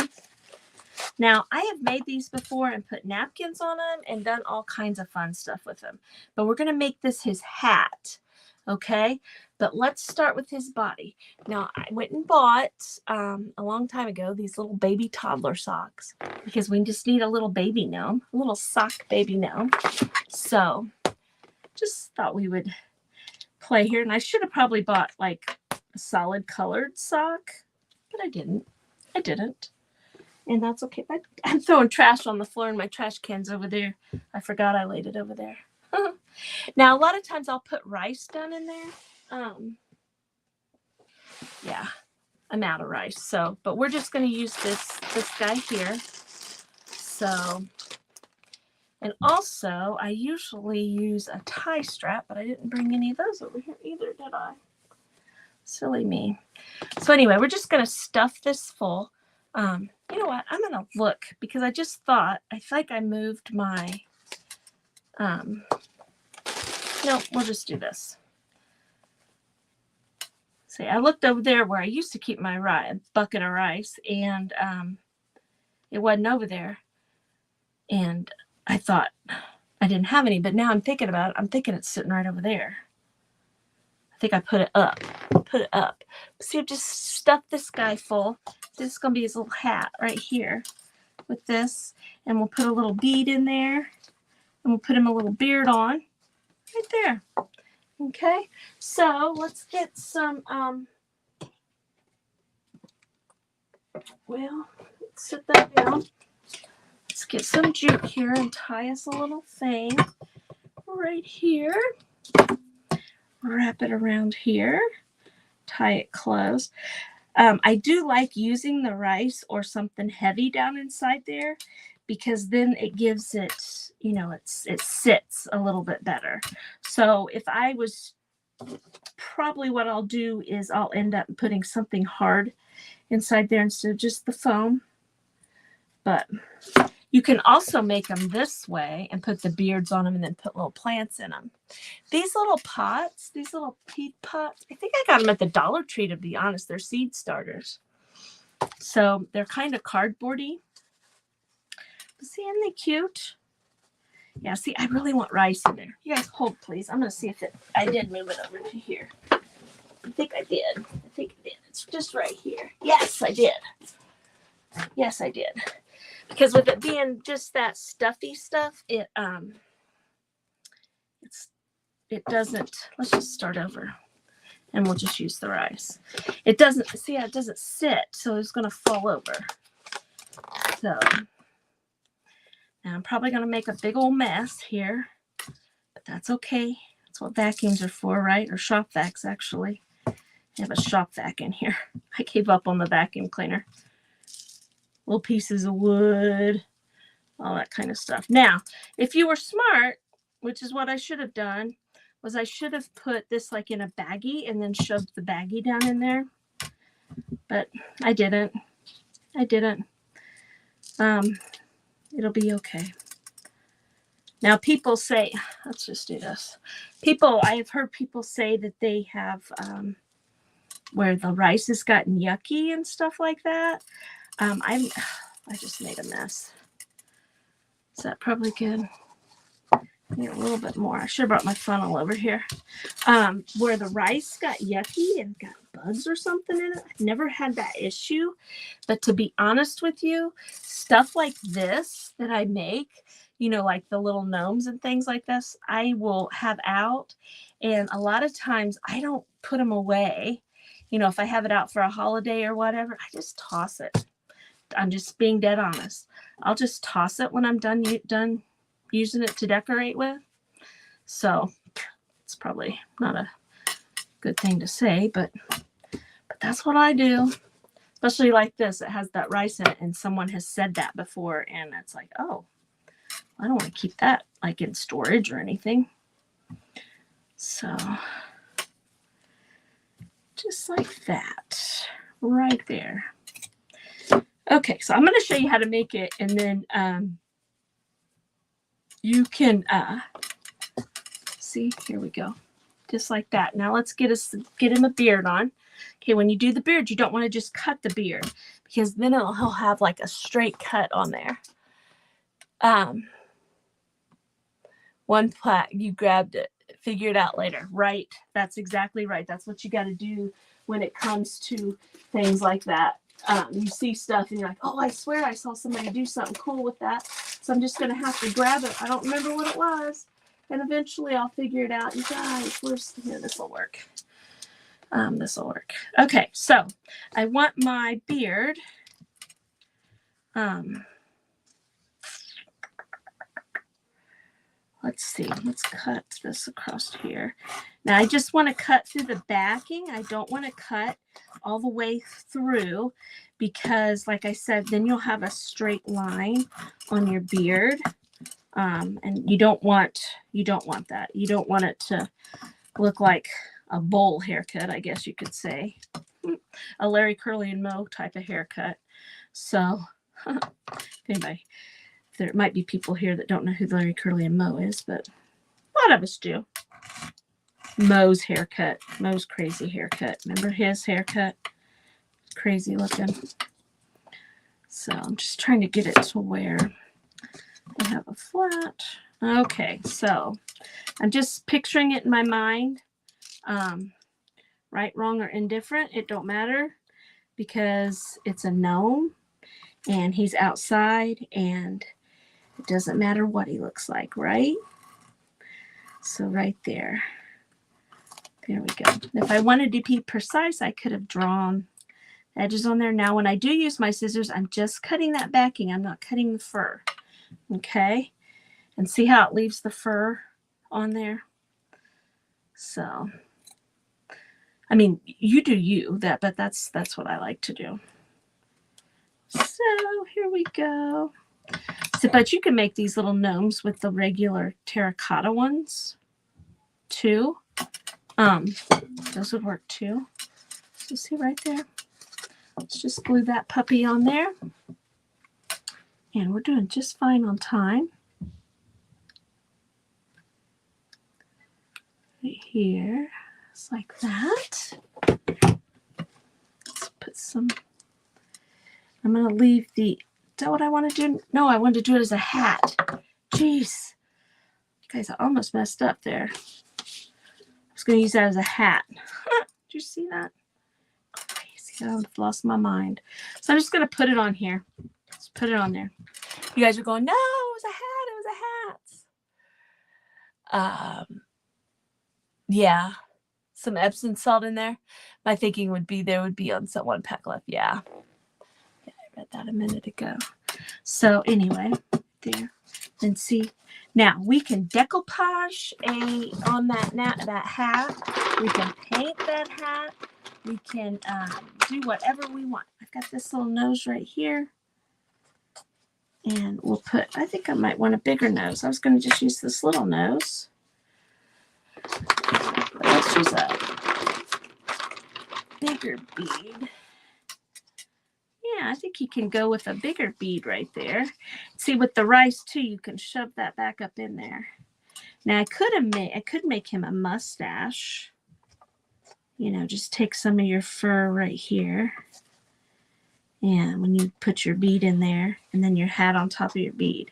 Now, I have made these before and put napkins on them and done all kinds of fun stuff with them. But we're going to make this his hat. Okay, but let's start with his body. Now, I went and bought a long time ago these little baby toddler socks, because we just need a little baby gnome, a little sock baby gnome. So just thought we would play here. And I should have probably bought like a solid colored sock, but I didn't. And that's okay. But I'm throwing trash on the floor, and my trash can's over there. I forgot I laid it over there. Now, a lot of times I'll put rice down in there. Yeah, I'm out of rice. So, but we're just going to use this guy here. So, and also I usually use a tie strap, but I didn't bring any of those over here either, did I? Silly me. So anyway, we're just going to stuff this full. You know what? I'm going to look, because I just thought, I think I moved my, no, we'll just do this. See, I looked over there where I used to keep my bucket of rice, and it wasn't over there. And I thought I didn't have any, but now I'm thinking about it. I'm thinking it's sitting right over there. I think I put it up. Put it up. See, just stuff this guy full. This is going to be his little hat right here with this. And we'll put a little bead in there. And we'll put him a little beard on. Right there. Okay. So let's get some, well, let's sit that down. Let's get some jute here and tie us a little thing right here. Wrap it around here. Tie it close. I do like using the rice or something heavy down inside there because then it gives it, you know, it sits a little bit better. So if I was, probably what I'll do is I'll end up putting something hard inside there instead of just the foam. But you can also make them this way and put the beards on them and then put little plants in them. These little pots, these little peat pots, I think I got them at the Dollar Tree, to be honest. They're seed starters. So they're kind of cardboardy. But see, aren't they cute? Yeah, see, I really want rice in there. You guys hold, please. I'm going to see if I did move it over to here. I think I did. I think I did. It's just right here. Yes, I did. Yes, I did. Because with it being just that stuffy stuff, it doesn't, let's just start over and we'll just use the rice. It doesn't, see, it doesn't sit, so it's going to fall over. So now I'm probably going to make a big old mess here, but that's okay. That's what vacuums are for, right? Or shop vacs, actually. I have a shop vac in here. I gave up on the vacuum cleaner. Little pieces of wood, all that kind of stuff. Now, if you were smart, which is what I should have done, was I should have put this like in a baggie and then shoved the baggie down in there. But I didn't. It'll be okay. Now people say, let's just do this. I have heard people say that they have where the rice has gotten yucky and stuff like that. I just made a mess. Is that probably good? Need a little bit more. I should have brought my funnel over here. Where the rice got yucky and got bugs or something in it. I've never had that issue. But to be honest with you, stuff like this that I make, you know, like the little gnomes and things like this, I will have out. And a lot of times I don't put them away. You know, if I have it out for a holiday or whatever, I just toss it. I'm just being dead honest. I'll just toss it when I'm done using it to decorate with. So it's probably not a good thing to say, but that's what I do. Especially like this, it has that rice in it, and someone has said that before, and it's like, oh, I don't want to keep that like in storage or anything. So just like that, right there. Okay, so I'm going to show you how to make it, and then you can see, here we go, just like that. Now let's get him a beard on. Okay, when you do the beard, you don't want to just cut the beard because then he'll have like a straight cut on there. One plaque, you grabbed it, figure it out later, right? That's exactly right. That's what you got to do when it comes to things like that. You see stuff and you're like, oh, I swear I saw somebody do something cool with that. So I'm just going to have to grab it. I don't remember what it was. And eventually I'll figure it out. You guys, here, this will work. This will work. Okay, so I want my beard. Let's see. Let's cut this across here. Now I just want to cut through the backing. I don't want to cut all the way through because, like I said, then you'll have a straight line on your beard. And you don't want that. You don't want it to look like a bowl haircut, I guess you could say. A Larry Curly and Moe type of haircut. So anyway, there might be people here that don't know who Larry Curly and Moe is, but a lot of us do. Moe's haircut. Moe's crazy haircut. Remember his haircut? Crazy looking. So I'm just trying to get it to where I have a flat. Okay, so I'm just picturing it in my mind. right, wrong, or indifferent. It don't matter because it's a gnome and he's outside and it doesn't matter what he looks like, right? So right there. There we go. If I wanted to be precise, I could have drawn edges on there. Now, when I do use my scissors, I'm just cutting that backing. I'm not cutting the fur. Okay? And see how it leaves the fur on there? So, I mean, you do you, but that's what I like to do. So, here we go. So, but you can make these little gnomes with the regular terracotta ones, too. Those would work, too. You see right there? Let's just glue that puppy on there. And we're doing just fine on time. Right here, just like that. Let's put some, I'm going to leave the, is that what I want to do? No, I wanted to do it as a hat. Jeez. Guys, I almost messed up there. I was going to use that as a hat. Did you see that? Crazy. I've lost my mind. So I'm just going to put it on here. Just put it on there. You guys are going, no, it was a hat. It was a hat. Yeah. Some Epsom salt in there. My thinking would be there would be on one peck left. Yeah. I read that a minute ago. So anyway, there. And see, now we can decoupage on that hat. We can paint that hat. We can do whatever we want. I've got this little nose right here. And we'll put, I think I might want a bigger nose. I was going to just use this little nose. But let's use a bigger bead. Yeah, I think you can go with a bigger bead right there. See, with the rice too, you can shove that back up in there. Now I could make him a mustache. You know, just take some of your fur right here. And when you put your bead in there, and then your hat on top of your bead.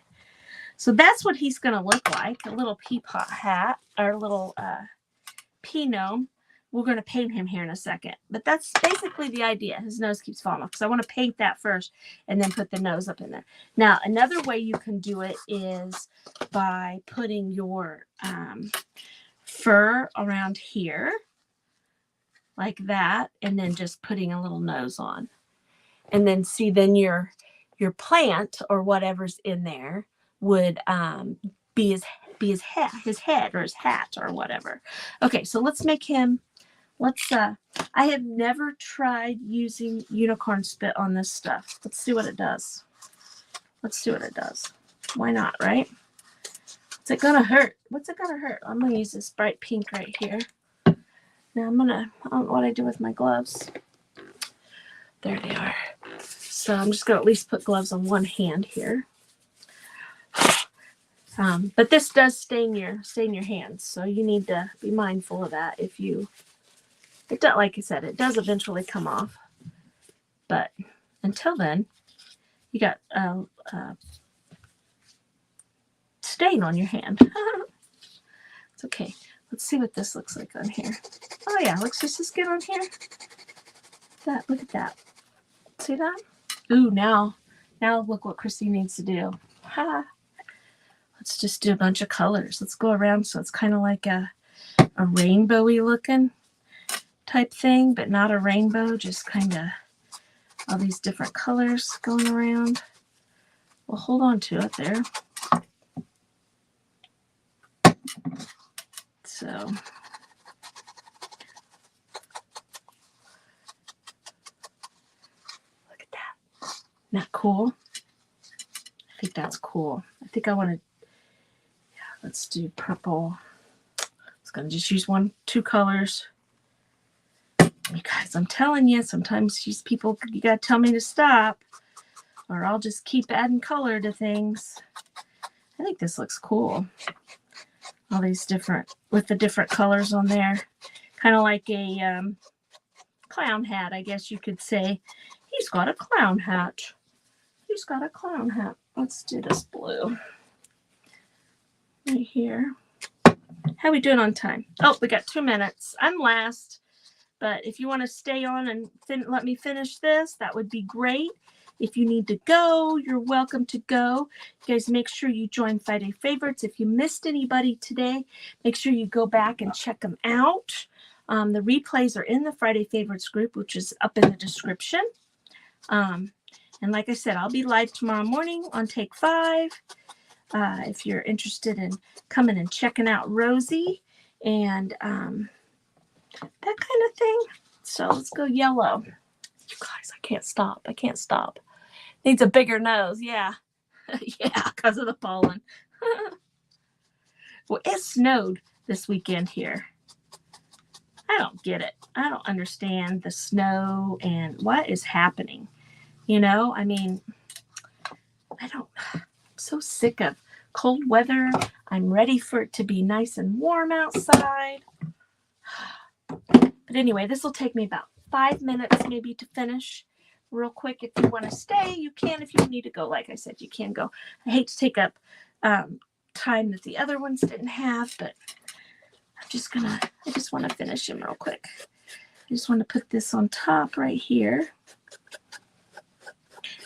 So that's what he's going to look like, a little peapot hat, or a little pea gnome. We're going to paint him here in a second. But that's basically the idea. His nose keeps falling off because I want to paint that first and then put the nose up in there. Now, another way you can do it is by putting your fur around here like that and then just putting a little nose on. And then see, then your plant or whatever's in there would be his head or his hat or whatever. Okay, so let's make him. I have never tried using unicorn spit on this stuff. Let's see what it does. Why not, right? What's it gonna hurt? I'm gonna use this bright pink right here. Now I don't know what I do with my gloves. There they are. So I'm just gonna at least put gloves on one hand here. But this does stain your hands, so you need to be mindful of that. Like I said, it does eventually come off. But until then, you got a stain on your hand. It's okay. Let's see what this looks like on here. Oh yeah, looks just as good on here. Look at that. See that? Ooh, now look what Chrissy needs to do. Ha. Let's just do a bunch of colors. Let's go around so it's kind of like a rainbowy looking type thing, but not a rainbow, just kind of all these different colors going around. We'll hold on to it there. So look at that. Isn't that cool? I think that's cool. I think I want to, let's do purple. I was going to just use two colors. You guys, I'm telling you, sometimes these people, you got to tell me to stop or I'll just keep adding color to things. I think this looks cool. All these with the different colors on there. Kind of like a clown hat, I guess you could say. He's got a clown hat. Let's do this blue. Right here. How are we doing on time? Oh, we got 2 minutes. I'm last. But if you want to stay on and let me finish this, that would be great. If you need to go, you're welcome to go. You guys make sure you join Friday Favorites. If you missed anybody today, make sure you go back and check them out. The replays are in the Friday Favorites group, which is up in the description. And like I said, I'll be live tomorrow morning on Take 5. If you're interested in coming and checking out Rosie and that kind of thing. So let's go yellow. You guys, I can't stop. I can't stop. Needs a bigger nose. Yeah. Yeah, because of the pollen. Well, it snowed this weekend here. I don't get it. I don't understand the snow and what is happening. You know, I mean, I'm so sick of cold weather. I'm ready for it to be nice and warm outside. But anyway, this will take me about 5 minutes maybe to finish real quick. If you want to stay, you can. If you need to go, like I said, you can go. I hate to take up time that the other ones didn't have, but I just want to finish them real quick. I just want to put this on top right here.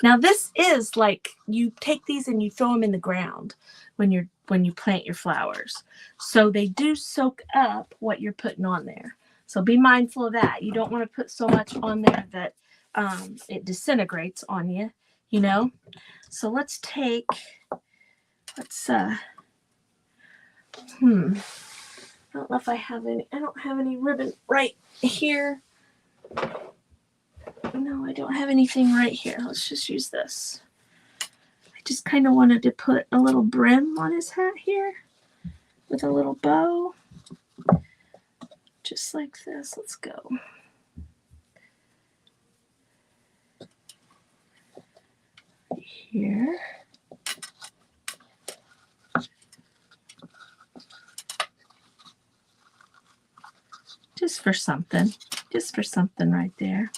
Now this is like you take these and you throw them in the ground when you plant your flowers. So they do soak up what you're putting on there. So be mindful of that. You don't want to put so much on there that it disintegrates on you, you know. So let's I don't know if I have any. I don't have any ribbon right here. No, I don't have anything right here. Let's just use this. I just kind of wanted to put a little brim on his hat here with a little bow. Just like this. Let's go. Right here. Just for something right there.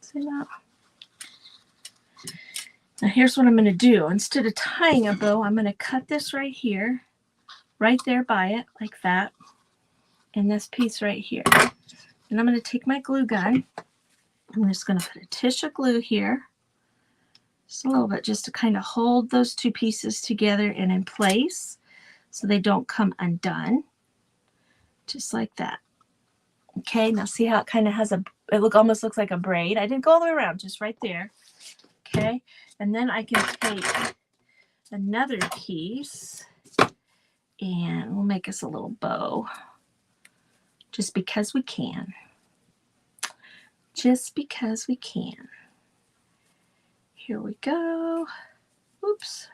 See that? Now here's what I'm going to do. Instead of tying a bow, I'm going to cut this right here, right there by it, like that, and this piece right here. And I'm going to take my glue gun. I'm just going to put a tissue glue here, just a little bit, just to kind of hold those two pieces together and in place so they don't come undone. Just like that. Okay, now see how it kind of has almost looks like a braid. I didn't go all the way around, just right there. Okay, and then I can take another piece and we'll make us a little bow. Just because we can. Just because we can. Here we go. Oops.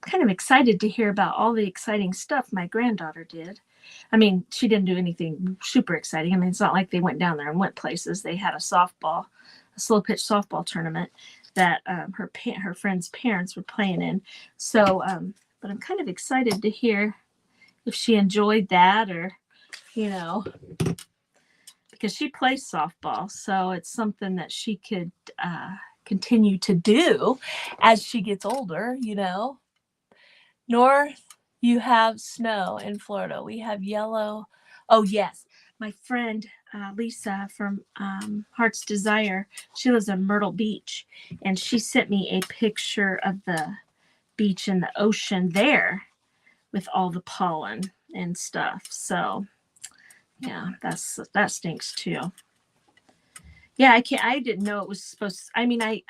Kind of excited to hear about all the exciting stuff my granddaughter did. I mean, she didn't do anything super exciting. I mean, it's not like they went down there and went places. They had a slow pitch softball tournament that her friends' parents were playing in. So, but I'm kind of excited to hear if she enjoyed that or, you know, because she plays softball. So it's something that she could continue to do as she gets older, you know. North, you have snow in Florida. We have yellow. Oh, yes. My friend Lisa from Heart's Desire, she lives in Myrtle Beach, and she sent me a picture of the beach and the ocean there with all the pollen and stuff. So, yeah, that stinks too. Yeah, I didn't know it was supposed to. I mean, I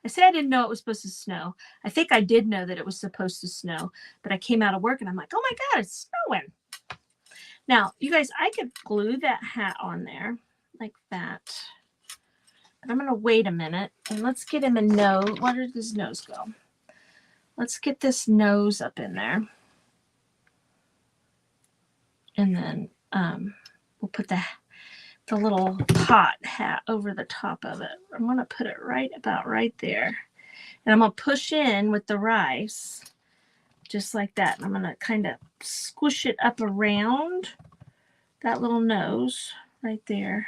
say I didn't know it was supposed to snow. I think I did know that it was supposed to snow, but I came out of work and I'm like, oh my God, it's snowing. Now, you guys, I could glue that hat on there like that. But I'm going to wait a minute and let's get him a nose. Where did his nose go? Let's get this nose up in there. And then we'll put the little pot hat over the top of it. I'm going to put it about right there. And I'm going to push in with the rice just like that. And I'm going to kind of squish it up around that little nose right there.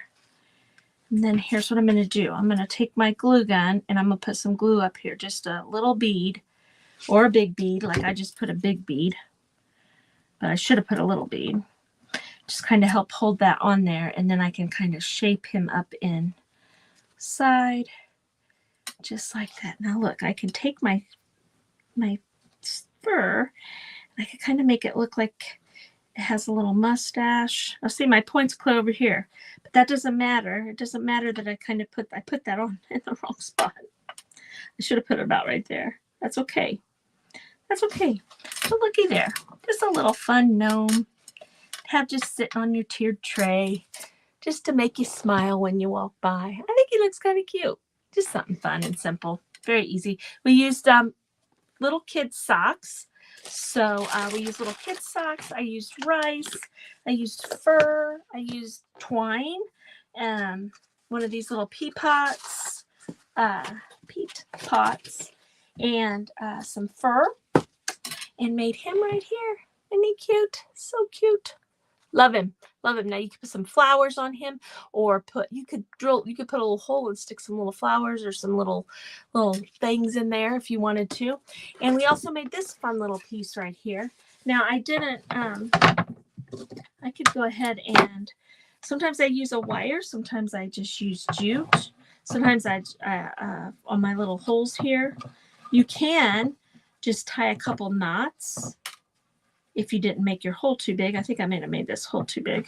And then here's what I'm going to do. I'm going to take my glue gun and I'm going to put some glue up here. Just a little bead or a big bead. Like I just put a big bead but I should have put a little bead. Just kind of help hold that on there, and then I can kind of shape him up inside, just like that. Now look, I can take my fur, and I can kind of make it look like it has a little mustache. I'll see my point's clear over here, but that doesn't matter. It doesn't matter that I put that on in the wrong spot. I should have put it about right there. That's okay. That's okay. So looky there, just a little fun gnome. Have just sitting on your tiered tray, just to make you smile when you walk by. I think he looks kind of cute. Just something fun and simple. Very easy. We used little kids socks. So we used little kids socks. I used rice. I used fur. I used twine. One of these little peat pots, and some fur, and made him right here. Isn't he cute? So cute. Love him. Love him. Now you can put some flowers on him, or you could put a little hole and stick some little flowers or some little things in there if you wanted to. And we also made this fun little piece right here. Now I didn't, I could go ahead and, sometimes I use a wire, sometimes I just use jute. Sometimes on my little holes here, you can just tie a couple knots. If you didn't make your hole too big, I think I may have made this hole too big.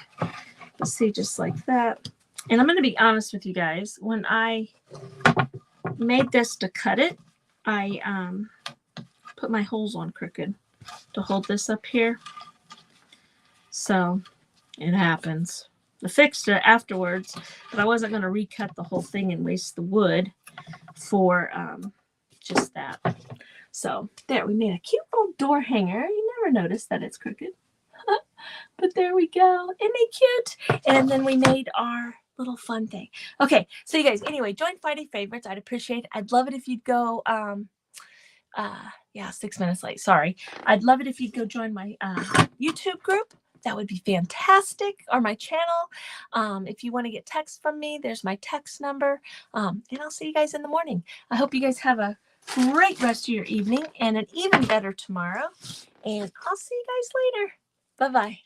Let's see, just like that. And I'm going to be honest with you guys. When I made this to cut it, I put my holes on crooked to hold this up here. So it happens. I fixed it afterwards, but I wasn't going to recut the whole thing and waste the wood for just that. So there, we made a cute little door hanger. You never notice that it's crooked. But there we go. Isn't he cute? And then we made our little fun thing. Okay, so you guys, anyway, join Funday Favorites. I'd appreciate it. I'd love it if you'd go, 6 minutes late. Sorry. I'd love it if you'd go join my YouTube group. That would be fantastic. Or my channel. If you want to get text from me, there's my text number. And I'll see you guys in the morning. I hope you guys have a great rest of your evening and an even better tomorrow. And I'll see you guys later. Bye-bye.